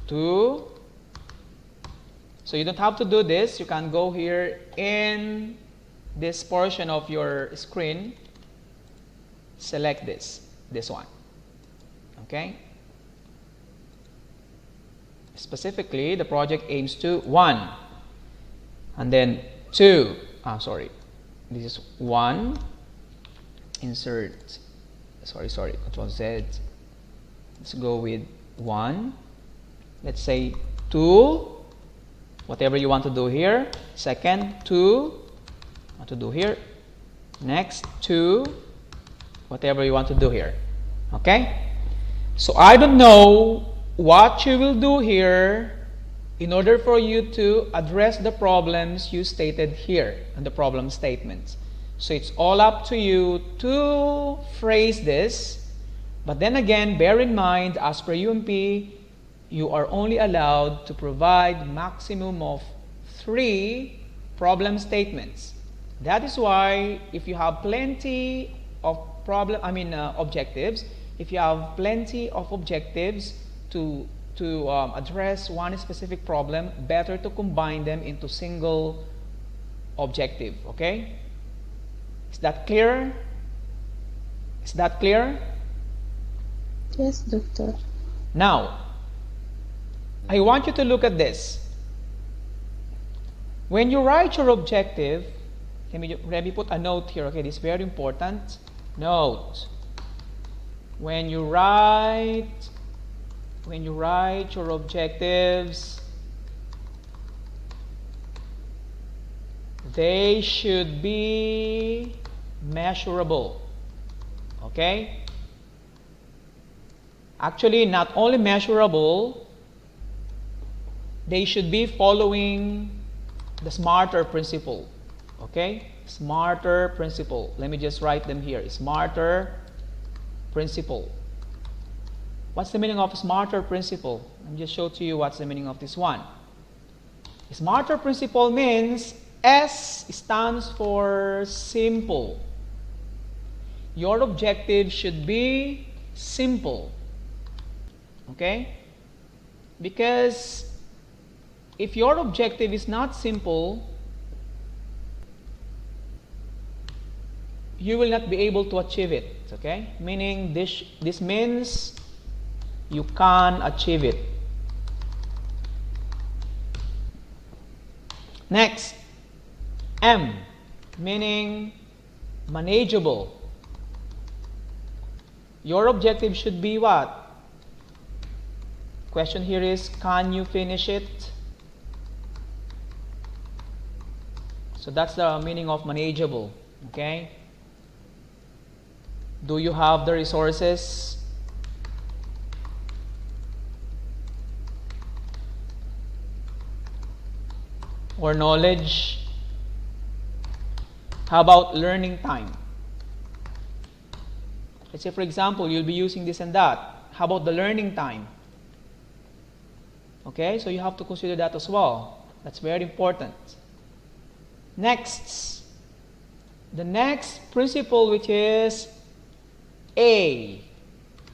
2. So you don't have to do this. You can go here in this portion of your screen, select this one. Okay. Specifically, the project aims to 1, and then 2. This is 1. Insert. Sorry. Control Z. Let's go with 1. Let's say 2. Whatever you want to do here. Second, 2. Want to do here. Next, 2. Whatever you want to do here. Okay. So I don't know what you will do here in order for you to address the problems you stated here in the problem statements. So it's all up to you to phrase this. But then again, bear in mind, as per UMP, you are only allowed to provide maximum of 3 problem statements. That is why if you have plenty of objectives, if you have plenty of objectives to address one specific problem, better to combine them into single objective. Okay? Is that clear? Is that clear? Yes, doctor. Now, I want you to look at this. When you write your objective, let me put a note here. Okay, this is very important. Note. When you write your objectives, they should be measurable. Okay? Actually, not only measurable, they should be following the SMARTER principle. Okay? SMARTER principle. Let me just write them here. SMARTER principle. What's the meaning of SMARTER principle? Let me just show to you what's the meaning of this one. SMARTER principle means S stands for simple. Your objective should be simple. Okay? Because if your objective is not simple, you will not be able to achieve it. Okay? Meaning this means you can achieve it. Next, M, meaning manageable. Your objective should be what? Question here is, can you finish it? So that's the meaning of manageable. Okay? Do you have the resources? Or knowledge? How about learning time? Let's say, for example, you'll be using this and that. How about the learning time? Okay, so you have to consider that as well. That's very important. Next, the next principle, which is A,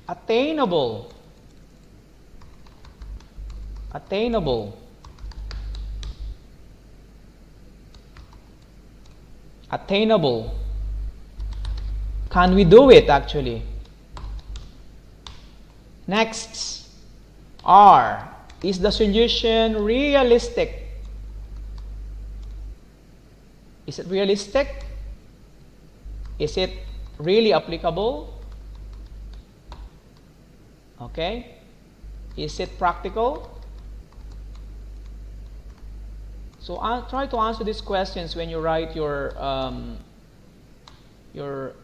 attainable. Attainable. Attainable. Can we do it actually? Next, R, is the solution realistic? Is it realistic? Is it really applicable? Okay. Is it practical? So I'll try to answer these questions when you write your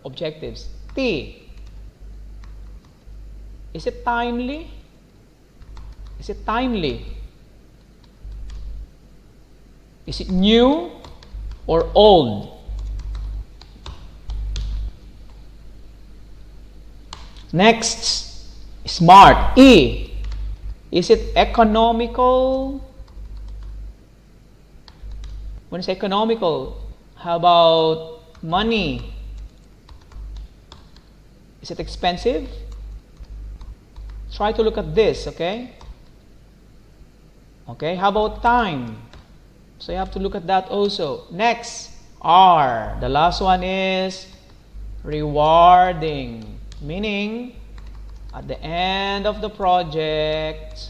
objectives. T. Is it timely? Is it timely? Is it new or old? Next, smart. E. Is it economical? When it's economical, how about money? Is it expensive? Try to look at this, okay? Okay, how about time? So you have to look at that also. Next, R. The last one is rewarding. Meaning, at the end of the project,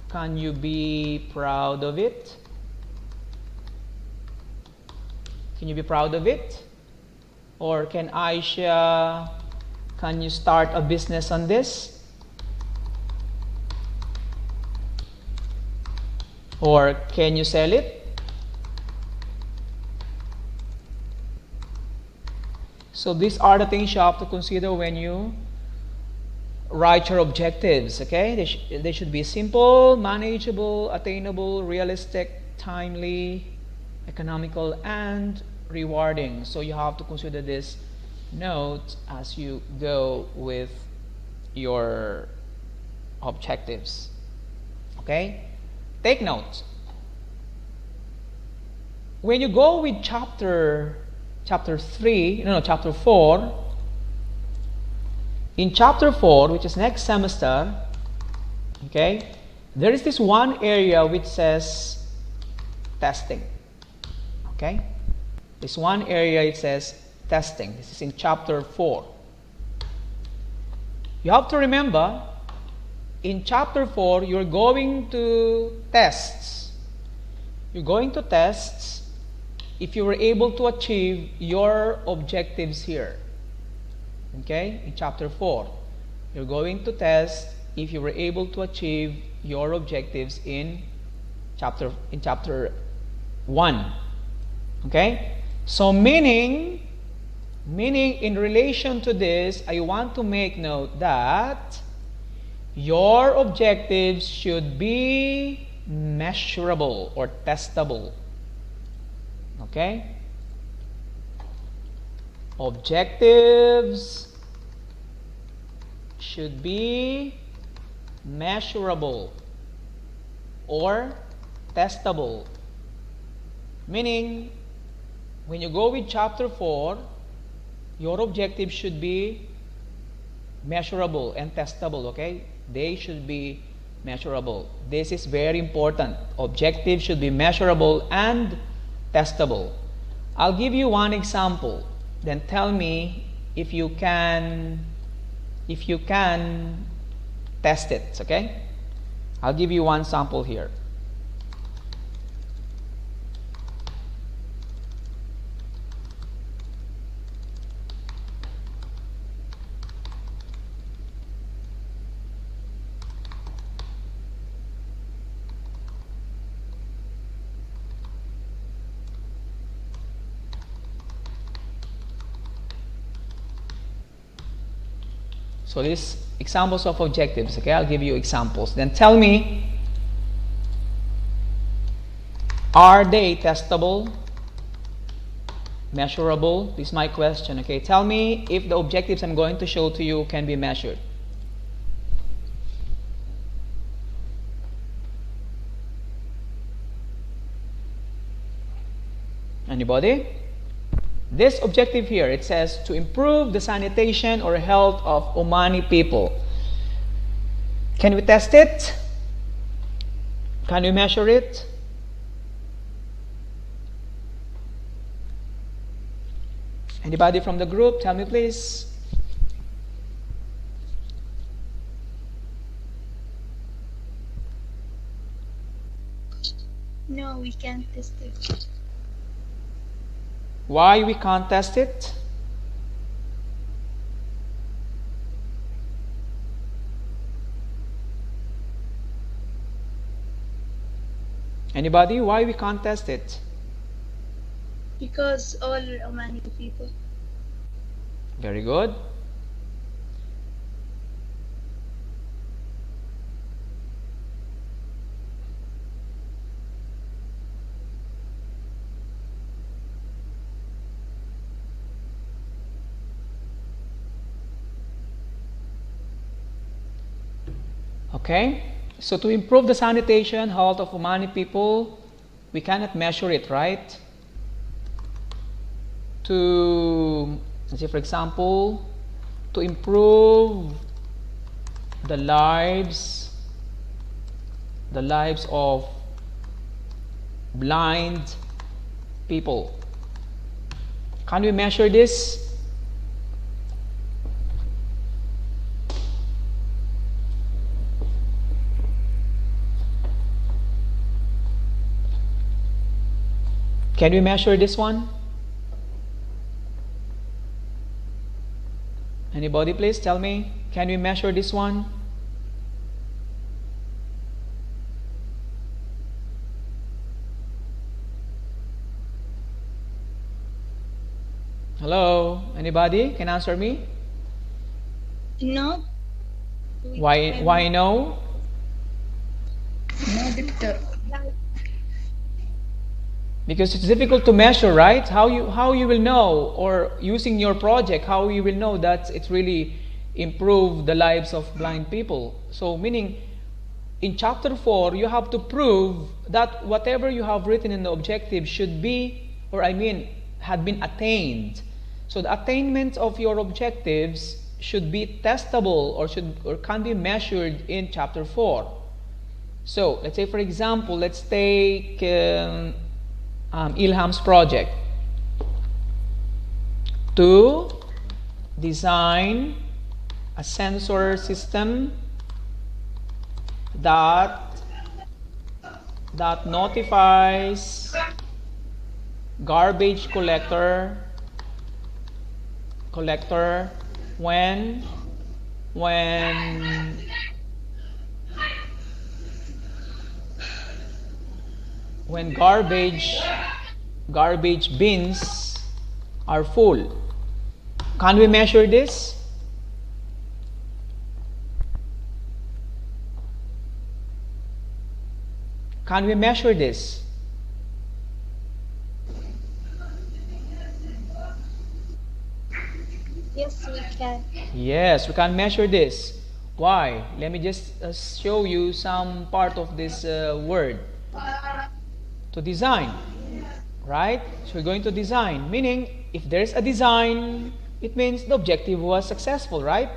can you be proud of it? Can you be proud of it? Or can Aisha, can you start a business on this? Or can you sell it? So these are the things you have to consider when you write your objectives, okay? They should be simple, manageable, attainable, realistic, timely, economical, and rewarding. So you have to consider this note as you go with your objectives, okay? Take note. When you go with chapter 4, in chapter 4, which is next semester, okay, there is this one area which says testing, okay? This one area, it says testing. This is in chapter 4. You have to remember, in chapter 4, you're going to tests. You're going to tests if you were able to achieve your objectives here. Okay, in chapter 4, you're going to test if you were able to achieve your objectives in chapter 1. Okay, so meaning in relation to this, I want to make note that your objectives should be measurable or testable. Okay, objectives should be measurable or testable. Meaning, when you go with chapter 4, your objectives should be measurable and testable, okay? They should be measurable. This is very important. Objectives should be measurable and testable. I'll give you one example. Then tell me if you can test it, okay? I'll give you one sample here. So these examples of objectives, okay? I'll give you examples. Then tell me, are they testable, measurable? This is my question, okay? Tell me if the objectives I'm going to show to you can be measured. Anybody? This objective here, it says to improve the sanitation or health of Omani people. Can we test it? Can we measure it? Anybody from the group? Tell me please. can't test it. Why we can't test it? Anybody? Why we can't test it? Because all Omani people. Very good. Okay, so to improve the sanitation health of Omani people, we cannot measure it, right? To, let's say for example, to improve the lives of blind people. Can we measure this? Can we measure this one? Anybody please tell me, can we measure this one? Hello, anybody can answer me? No. Why no? No, doctor. Because it's difficult to measure, right? How you will know, or using your project, how you will know that it's really improved the lives of blind people. So meaning, in chapter 4, you have to prove that whatever you have written in the objective should be, or I mean, had been attained. So the attainment of your objectives should be testable, or can be measured in chapter 4. So let's say, for example, let's take Ilham's project to design a sensor system that notifies garbage collector when garbage bins are full. Can we measure this? Can we measure this? Yes, we can. Yes, we can measure this. Why? Let me just show you some part of this word. To design, right? So we're going to design, meaning if there's a design, it means the objective was successful, right?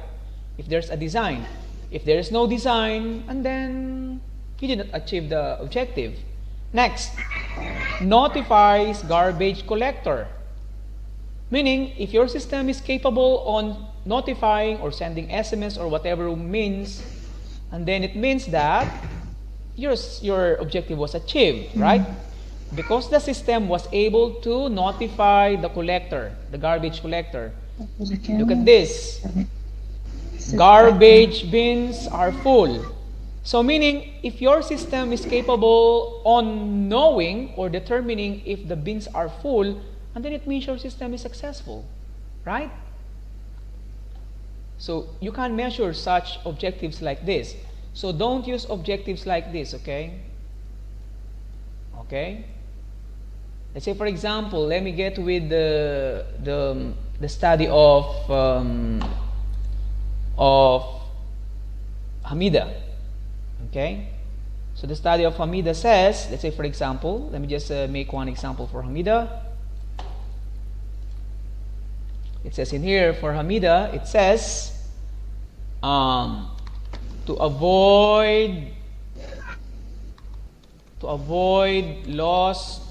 If there's a design. If there is no design, and then you did not achieve the objective. Next, notifies garbage collector. Meaning, if your system is capable on notifying or sending SMS or whatever means, and then it means that your objective was achieved, right? Because the system was able to notify the collector, the garbage collector. Look at this. Garbage bins are full. So meaning, if your system is capable on knowing or determining if the bins are full, and then it means your system is successful, right? So you can measure such objectives like this. So don't use objectives like this, okay? Okay? Let's say, for example, let me get with the study of Hamida. Okay? So the study of Hamida says, let's say, for example, let me just make one example for Hamida. It says in here for Hamida, it says to avoid lost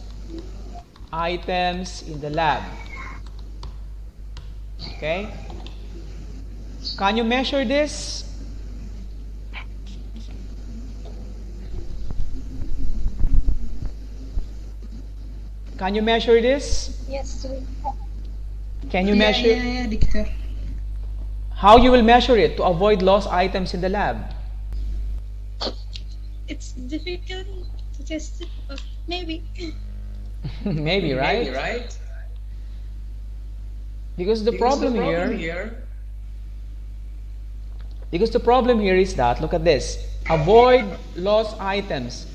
items in the lab. Okay? Can you measure this? Can you measure this? Yes, we can. Can you Yeah, measure? yeah, doctor. How you will measure it to avoid lost items in the lab? It's difficult to test it, but maybe. Maybe, right? Maybe, right? Because the problem here is that, look at this, avoid lost items.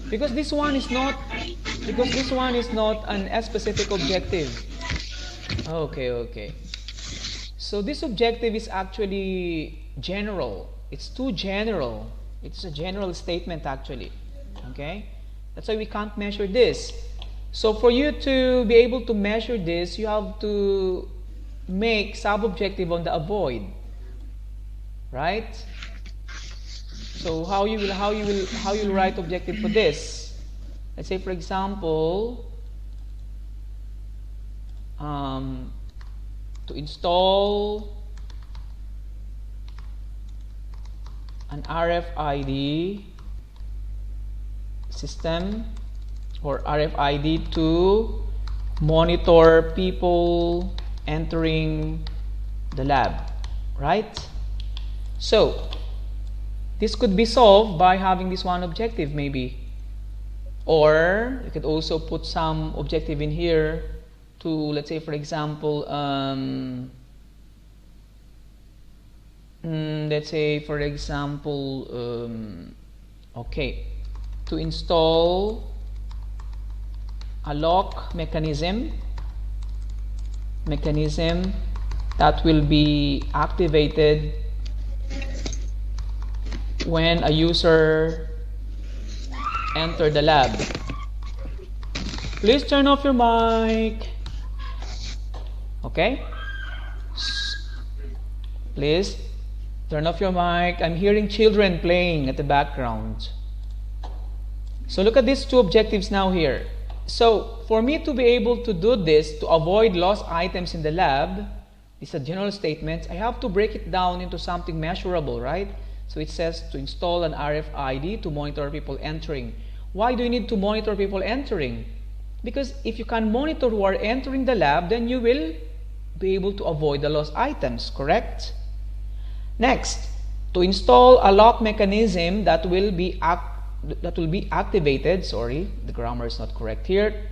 Because this one is not an specific objective. Okay. So this objective is actually general. It's too general. It's a general statement actually. Okay? That's why we can't measure this. So for you to be able to measure this, you have to make sub-objective on the avoid. Right? So how you will write objective for this? Let's say for example, to install an RFID system or RFID to monitor people entering the lab, right? So this could be solved by having this one objective maybe, or you could also put some objective in here to, let's say for example, okay, to install a lock mechanism that will be activated when a user enter the lab. Please turn off your mic. Okay? Please turn off your mic. I'm hearing children playing at the background. So look at these two objectives now here. So for me to be able to do this, to avoid lost items in the lab, it's a general statement, I have to break it down into something measurable, right? So it says to install an RFID to monitor people entering. Why do you need to monitor people entering? Because if you can monitor who are entering the lab, then you will be able to avoid the lost items, correct? Next, to install a lock mechanism that will be activated, sorry, the grammar is not correct here.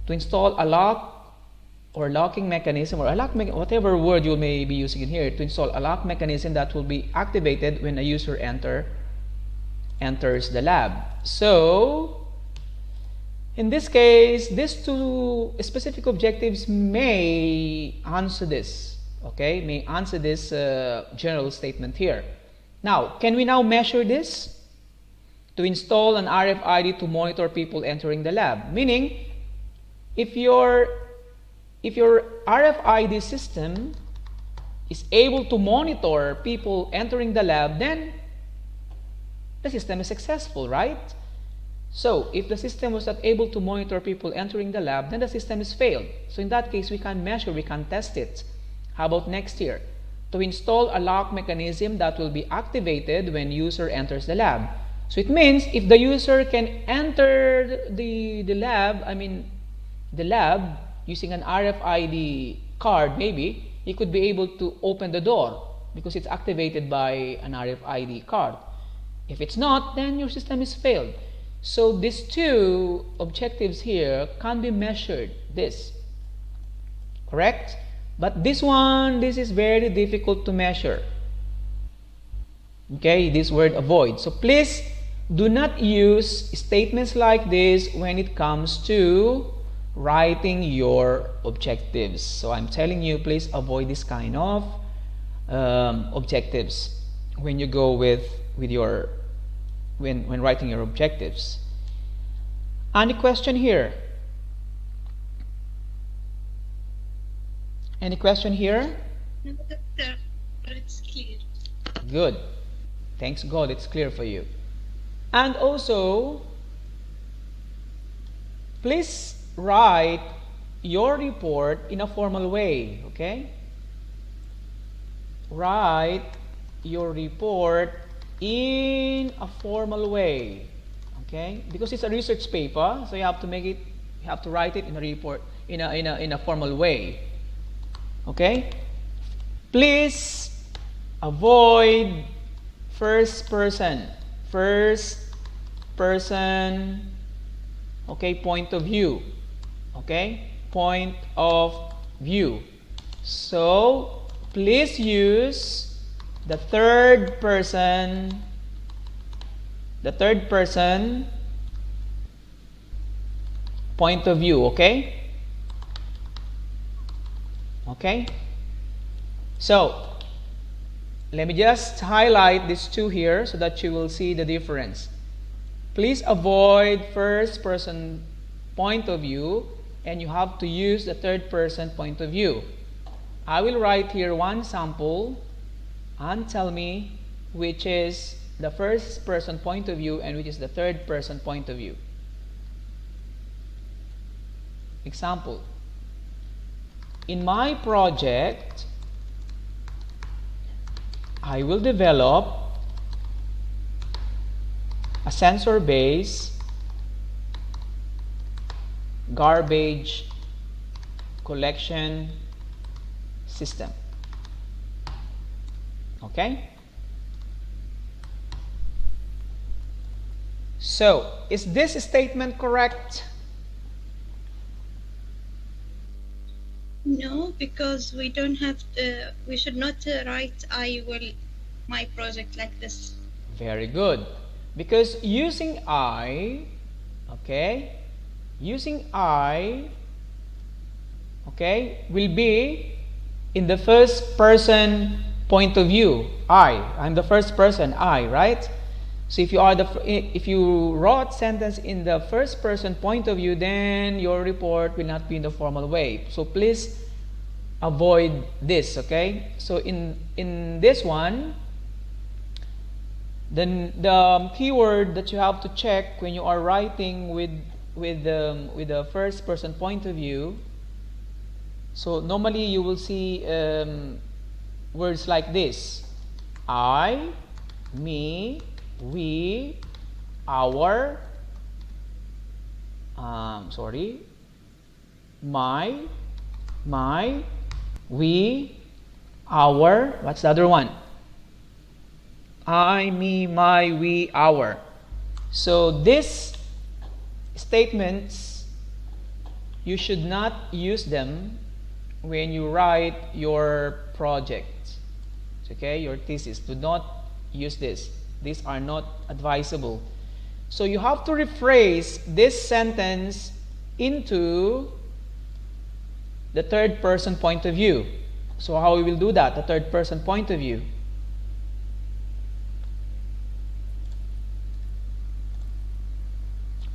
To install a lock or locking mechanism, or a lock whatever word you may be using in here, to install a lock mechanism that will be activated when a user enters the lab. So in this case, these two specific objectives may answer this, okay, may answer this general statement here. Now, can we now measure this? To install an RFID to monitor people entering the lab. Meaning, if your RFID system is able to monitor people entering the lab, then the system is successful, right? So, if the system was not able to monitor people entering the lab, then the system is failed. So in that case, we can measure, we can test it. How about next here? To install a lock mechanism that will be activated when user enters the lab. So it means if the user can enter the lab using an RFID card, maybe he could be able to open the door because it's activated by an RFID card. If it's not, then your system is failed. So these two objectives here can be measured, this, correct? But this is very difficult to measure. Okay, this word avoid. So please do not use statements like this when it comes to writing your objectives. So I'm telling you, please avoid this kind of objectives when you go with your when writing your objectives. Any question here? Any question here? No, doctor, but it's clear. Good. Thanks God, it's clear for you. And also, please write your report in a formal way, okay? Write your report in a formal way, okay? Because it's a research paper, so you have to make it You have to write it in a report in a formal way. Okay? Please avoid first person. First person, okay, point of view. Okay? Point of view. So, please use the third person point of view, okay? Okay? So, let me just highlight these two here so that you will see the difference. Please avoid first person point of view, and you have to use the third person point of view. I will write here one sample and tell me which is the first person point of view and which is the third person point of view. Example. In my project, I will develop a sensor-based garbage collection system. Okay? So, is this statement correct? No, because we don't have we should not write I will my project like this. Very good. Because using I, okay, using I, okay, will be in the first person point of view. I'm the first person, I, right? So if you wrote sentence in the first person point of view, then your report will not be in the formal way. So please avoid this, okay? So in this one, then the keyword that you have to check when you are writing with the first person point of view. So normally you will see words like this: I, me, we, our, my, we, our. What's the other one? I, me, my, we, our. So these statements, you should not use them when you write your project, okay, your thesis. Do not use this. These are not advisable. So you have to rephrase this sentence into the third person point of view. So how we will do that? The third person point of view.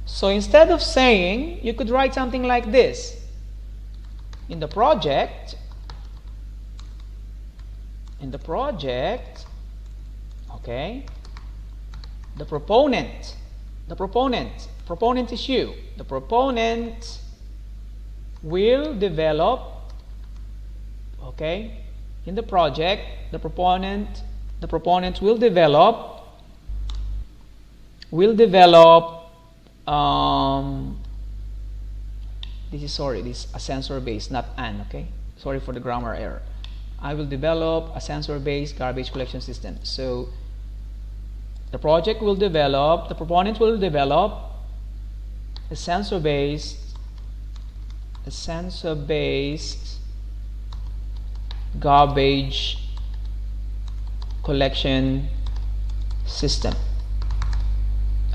So instead of saying, you could write something like this. In the project, okay, the proponent is you. The proponent will develop, okay, in the project, the proponent will develop this is a sensor based, not an, okay? Sorry for the grammar error. I will develop a sensor based garbage collection system. So the project will develop, the proponent will develop a sensor based garbage collection system.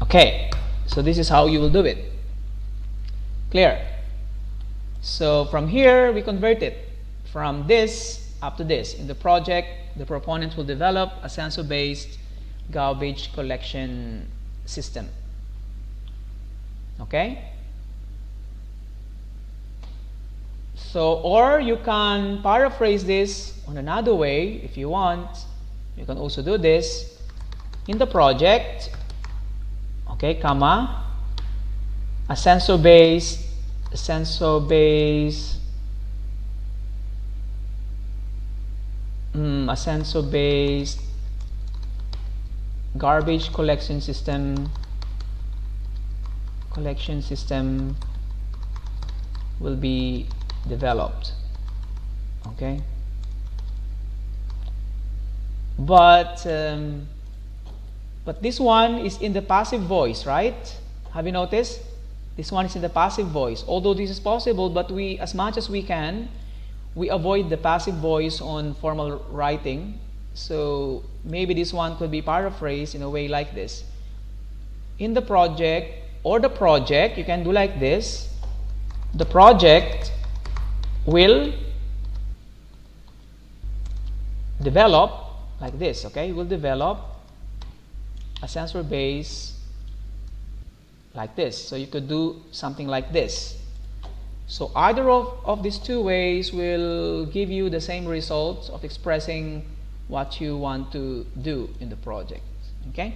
Okay, so this is how you will do it. Clear? So from here we convert it from this up to this. In the project, the proponent will develop a sensor based garbage collection system. Okay? So, or you can paraphrase this on another way if you want. You can also do this in the project, okay, comma, a sensor based garbage collection system will be developed. Okay, but this one is in the passive voice, right? Have you noticed? This one is in the passive voice. Although this is possible, but we, as much as we can, we avoid the passive voice on formal writing. So maybe this one could be paraphrased in a way like this. In the project, or the project, you can do like this. The project will develop like this, okay? Will develop a sensor base like this. So you could do something like this. So either of these two ways will give you the same results of expressing what you want to do in the project. Okay?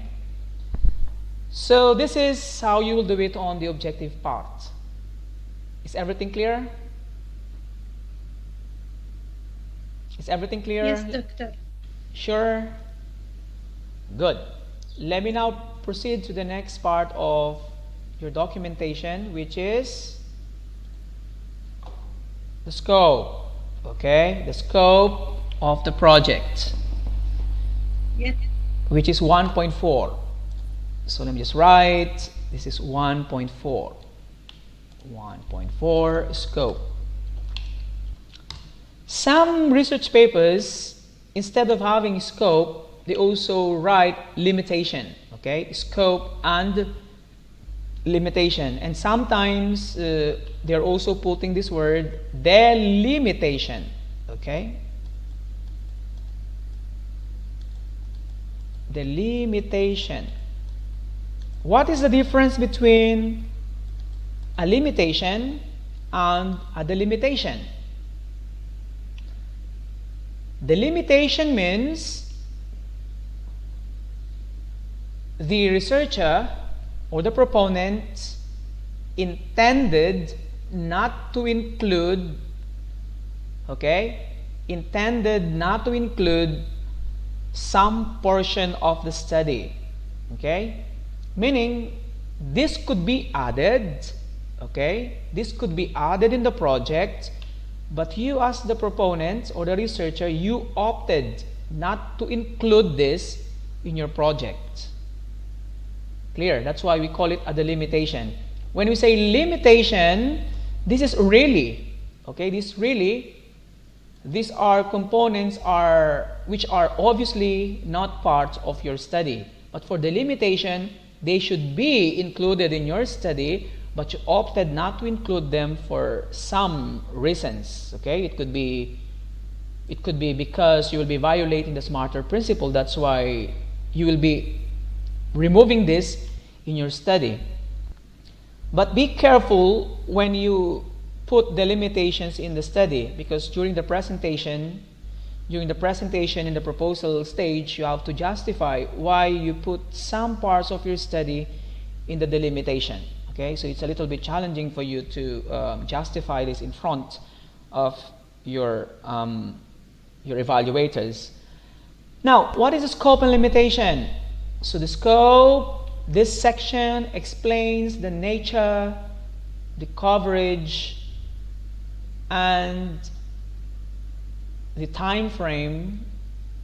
So this is how you will do it on the objective part. Is everything clear? Is everything clear? Yes, doctor. Sure? Good. Let me now proceed to the next part of your documentation, which is the scope. Okay? The scope of the project. Yes. Which is 1.4. So let me just write, this is 1.4. 1.4 scope. Some research papers, instead of having scope, they also write limitation. Okay, scope and limitation. And sometimes they're also putting this word delimitation. Okay, delimitation. What is the difference between a limitation and a delimitation? Delimitation means the researcher or the proponent intended not to include, okay, intended not to include some portion of the study, okay, meaning this could be added, okay, this could be added in the project, but you as the proponent or the researcher, you opted not to include this in your project. Clear? That's why we call it a delimitation. When we say limitation, this is really, okay, these are components which are obviously not part of your study. But for delimitation, they should be included in your study, but you opted not to include them for some reasons. Okay, it could be because you will be violating the smarter principle. That's why you will be removing this in your study. But be careful when you put the limitations in the study, because during the presentation in the proposal stage, you have to justify why you put some parts of your study in the delimitation. Okay, so it's a little bit challenging for you to justify this in front of your evaluators. Now, what is the scope and limitation? So the scope, this section explains the nature, the coverage, and the time frame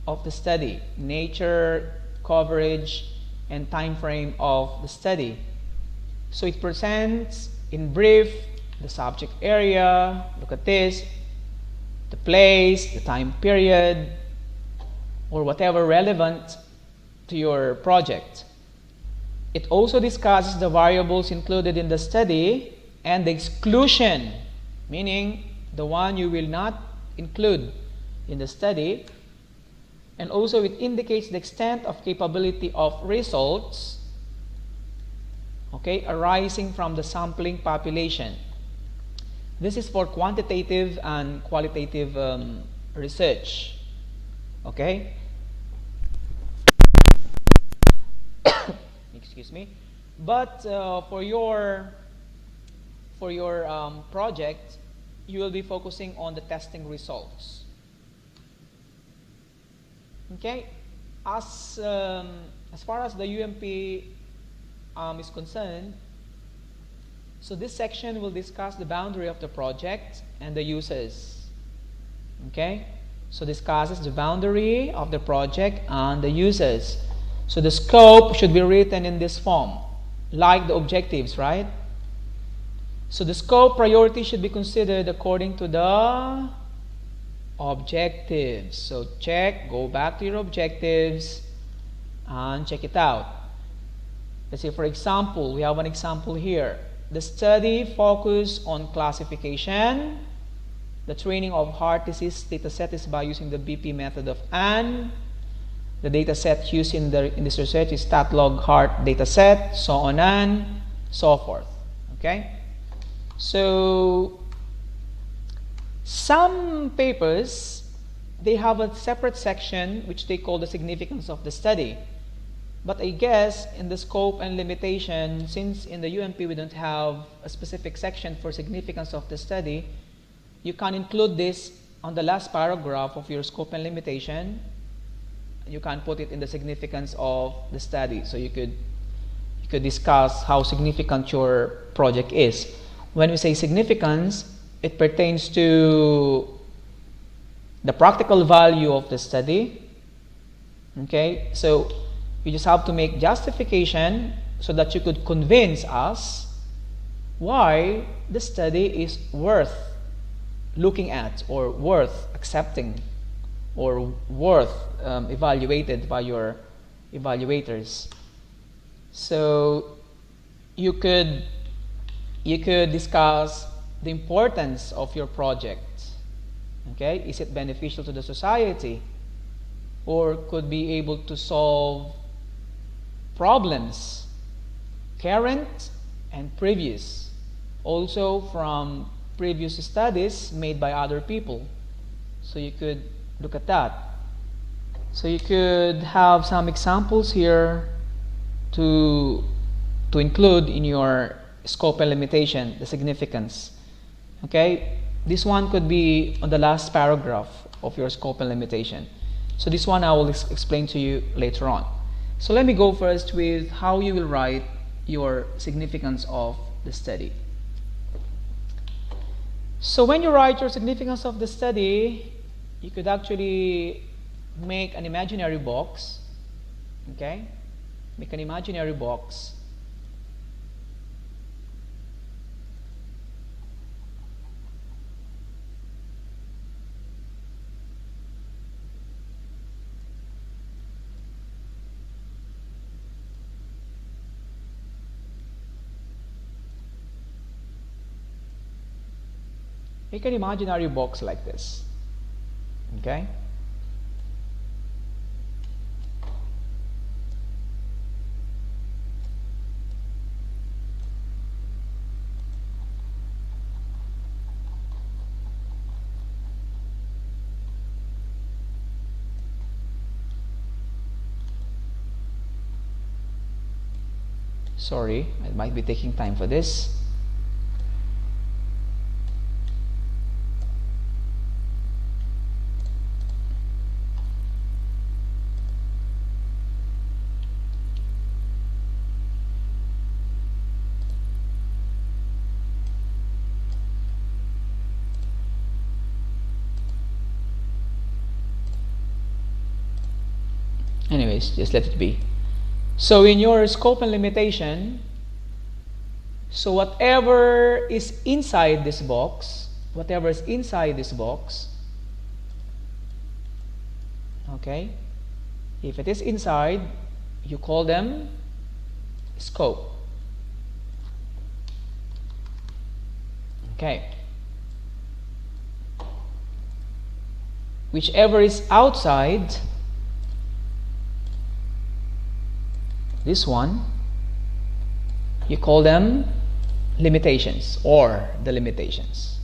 of the study. Nature, coverage, and time frame of the study. So it presents in brief the subject area, look at this, the place, the time period, or whatever relevant to your project. It also discusses the variables included in the study and the exclusion, meaning the one you will not include in the study, and also it indicates the extent of capability of results, okay, arising from the sampling population. This is for quantitative and qualitative research. Okay. Excuse me. But for your project, you will be focusing on the testing results. Okay. As far as the UMP is concerned, So this section will discuss the boundary of the project and the uses. Okay? So discusses the boundary of the project and the uses. So the scope should be written in this form, like the objectives, right? So the scope priority should be considered according to the objectives. So check, go back to your objectives and check it out. Let's say, for example, we have an example here. The study focus on classification. The training of heart disease data set is by using the BP method of Ann. The data set used in this research is StatLog heart data set, so on and so forth. Okay? So some papers, they have a separate section which they call the significance of the study. But I guess in the scope and limitation, since in the UMP we don't have a specific section for significance of the study, you can include this on the last paragraph of your scope and limitation. You can put it in the significance of the study. So you could discuss how significant your project is. When we say significance, it pertains to the practical value of the study. Okay, so you just have to make justification so that you could convince us why the study is worth looking at, or worth accepting, or worth evaluated by your evaluators. So you could discuss the importance of your project. Okay, is it beneficial to the society, or could be able to solve problems current and previous, also from previous studies made by other people. So you could look at that. So you could have some examples here to include in your scope and limitation, the significance. Okay, this one could be on the last paragraph of your scope and limitation. So this one I will explain to you later on. So let me go first with how you will write your significance of the study. So when you write your significance of the study, you could actually make an imaginary box. Okay? Make an imaginary box. Make an imaginary box like this. Okay? Sorry, I might be taking time for this. Anyways, just let it be. So in your scope and limitation, so whatever is inside this box, okay, if it is inside, you call them scope. Okay. Whichever is outside, this one, you call them limitations, or the limitations.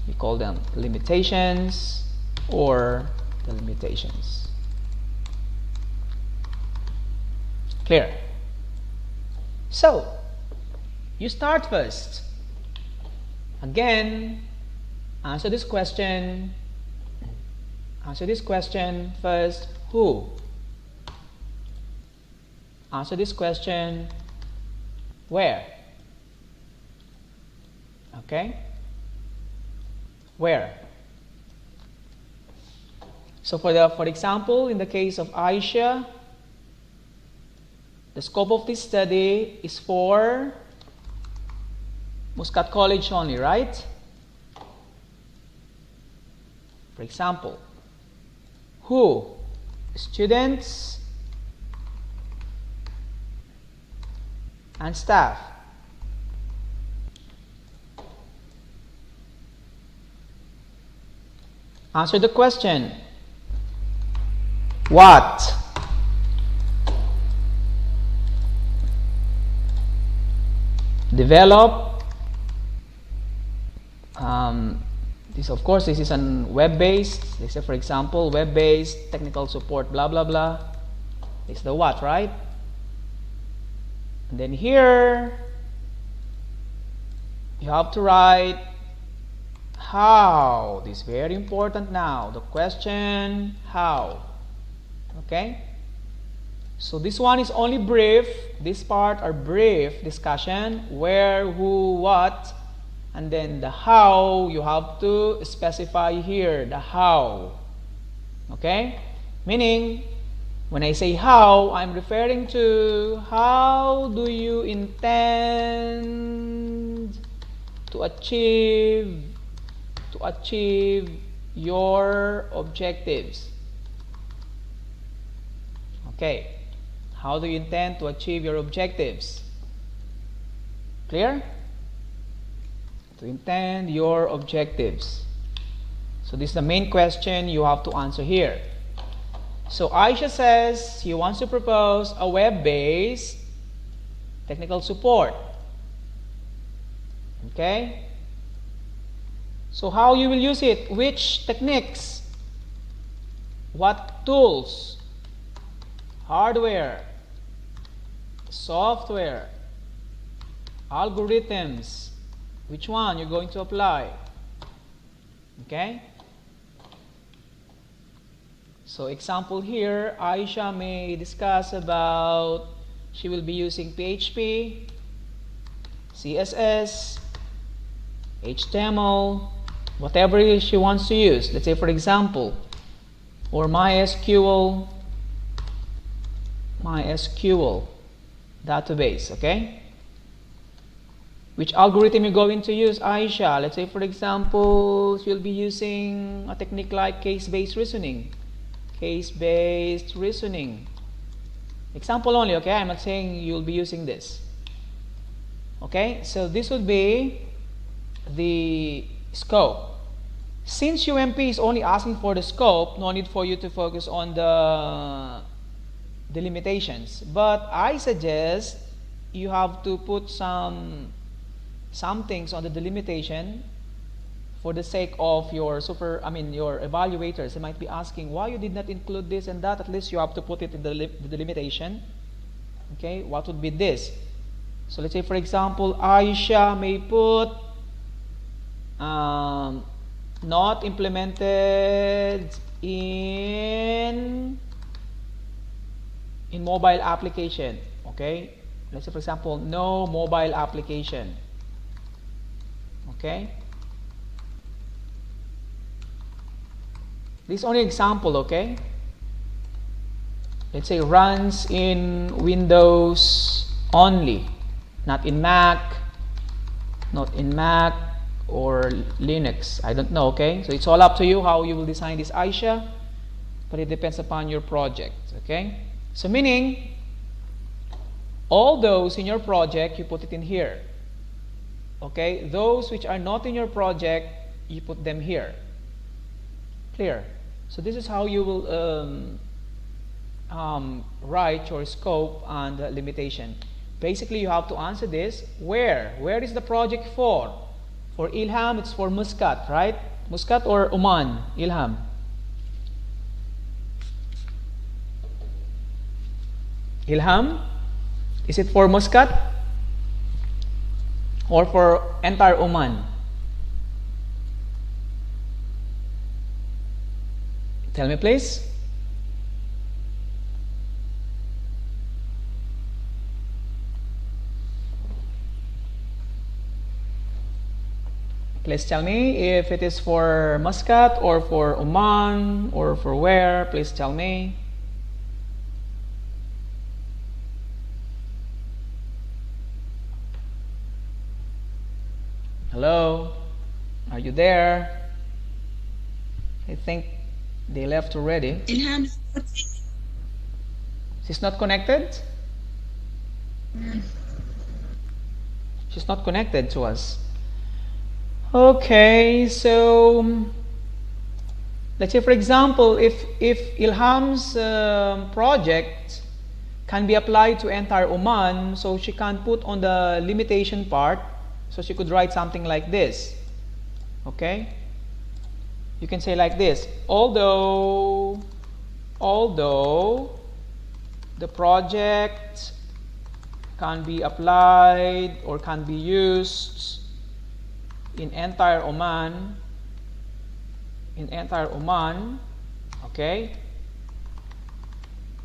You call them limitations or the limitations. Clear? So, you start first. Again, answer this question first. Who? Answer this question. Where? Okay? Where? So for example, in the case of Aisha, the scope of this study is for Muscat College only, right? For example, who? Students and staff. Answer the question. What? Develop. This, of course, this is an web-based. Let's say, for example, web-based technical support, blah blah blah. It's the what, right? And then here you have to write how. This is very important now. The question how. Okay? So this one is only brief. This part are brief discussion. Where, who, what. And then the how, you have to specify here. The how. Okay? Meaning, when I say how, I'm referring to how do you intend to achieve your objectives. Okay. How do you intend to achieve your objectives? Clear? To intend your objectives. So this is the main question you have to answer here. So Aisha says she wants to propose a web-based technical support. Okay? So how you will use it? Which techniques? What tools? Hardware, software, algorithms. Which one you're going to apply? Okay? So example here, Aisha may discuss about she will be using PHP, CSS, HTML, whatever she wants to use. Let's say, for example, or MySQL database. Okay? Which algorithm you're going to use, Aisha? Let's say, for example, she'll be using a technique like case-based reasoning. Case-based reasoning. Example only, okay? I'm not saying you'll be using this. Okay? So this would be the scope. Since UMP is only asking for the scope, no need for you to focus on the limitations. But I suggest you have to put some things on the delimitation for the sake of your your evaluators. They might be asking why you did not include this and that. At least you have to put it in the delimitation. Okay, what would be this? So let's say, for example, Aisha may put not implemented in mobile application. Okay, let's say, for example, no mobile application. Okay, this is only an example. Okay, let's say runs in Windows only, not in Mac or Linux. I don't know. Okay, so it's all up to you how you will design this, Aisha, but it depends upon your project. Okay, so meaning all those in your project, you put it in here. Okay, those which are not in your project, you put them here. Clear? So this is how you will write your scope and limitation. Basically, you have to answer this. Where is the project for? For Ilham, it's for Muscat, right? Muscat or Oman? Ilham. Ilham, is it for Muscat or for entire Oman? Tell me, please. Please tell me if it is for Muscat or for Oman or for where. Please tell me. Hello? Are you there? I think they left already. Ilham. She's not connected? She's not connected to us. Okay, so let's say, for example, if Ilham's project can be applied to entire Oman, so she can put on the limitation part, so she could write something like this. Okay? You can say like this: although the project can be applied or can be used in entire Oman, okay,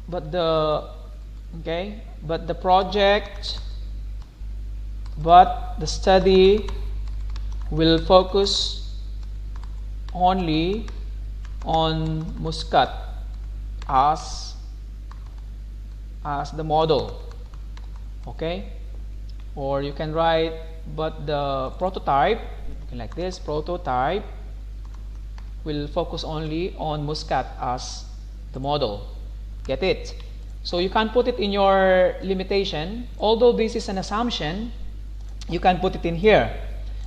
but the study will focus only on Muscat as the model. Okay, or you can write, but the prototype, like this, prototype will focus only on Muscat as the model. Get it? So you can put it in your limitation. Although this is an assumption, you can put it in here.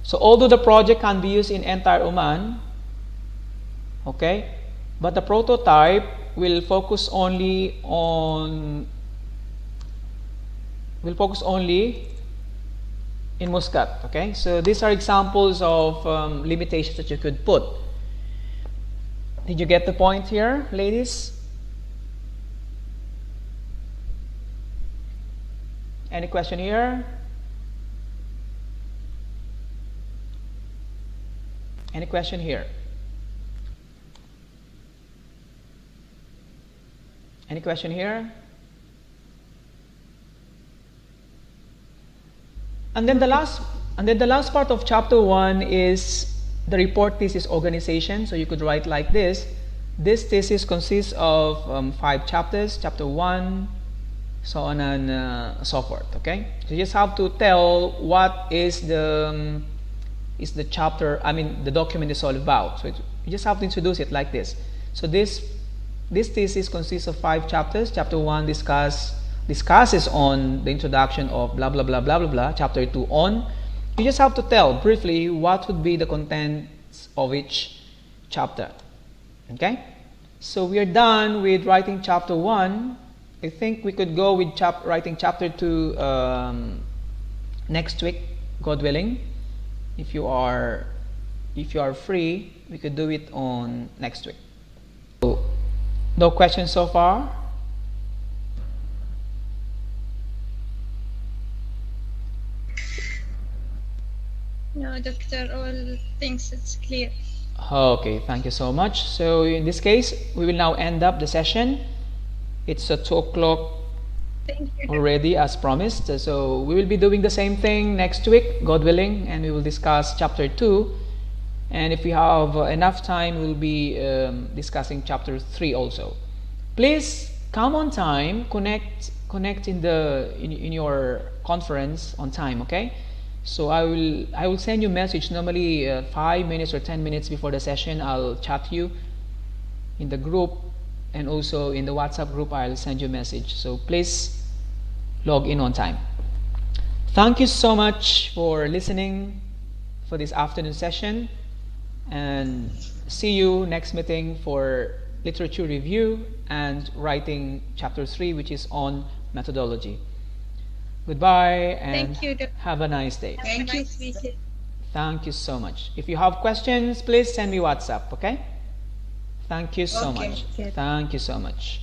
So although the project can be used in entire Oman, okay, but the prototype will focus only in Muscat. Okay, so these are examples of limitations that you could put. Did you get the point here, ladies? Any question here? Any question here? Any question here? And then the last part of chapter 1 is the report thesis organization. So you could write like this. This thesis consists of 5 chapters, chapter 1, so on and so forth. Okay, so you just have to tell what is the chapter, the document is all about. So you just have to introduce it like this. So this thesis consists of 5 chapters. Chapter 1 discusses on the introduction of blah blah blah blah blah blah. Chapter 2 on. You just have to tell briefly what would be the contents of each chapter. Okay, so we are done with writing chapter 1. I think we could go with writing chapter 2 next week, God willing. If you are free, we could do it on next week. So, no questions so far? No, Doctor, all things it's clear. Okay, thank you so much. So in this case, we will now end up the session. It's 2 o'clock already, as promised. So we will be doing the same thing next week, God willing, and we will discuss chapter 2. And if we have enough time, we'll be discussing chapter 3 also. Please come on time. Connect in your conference on time. Okay. So I will send you a message normally 5 minutes or 10 minutes before the session. I'll chat you in the group, and also in the WhatsApp group I'll send you a message. So please log in on time. Thank you so much for listening for this afternoon session, and see you next meeting for literature review and writing chapter 3, which is on methodology. Goodbye and have a nice day. Thank you. Thank you so much. If you have questions, please send me WhatsApp, okay? Thank you so much. Thank you so much.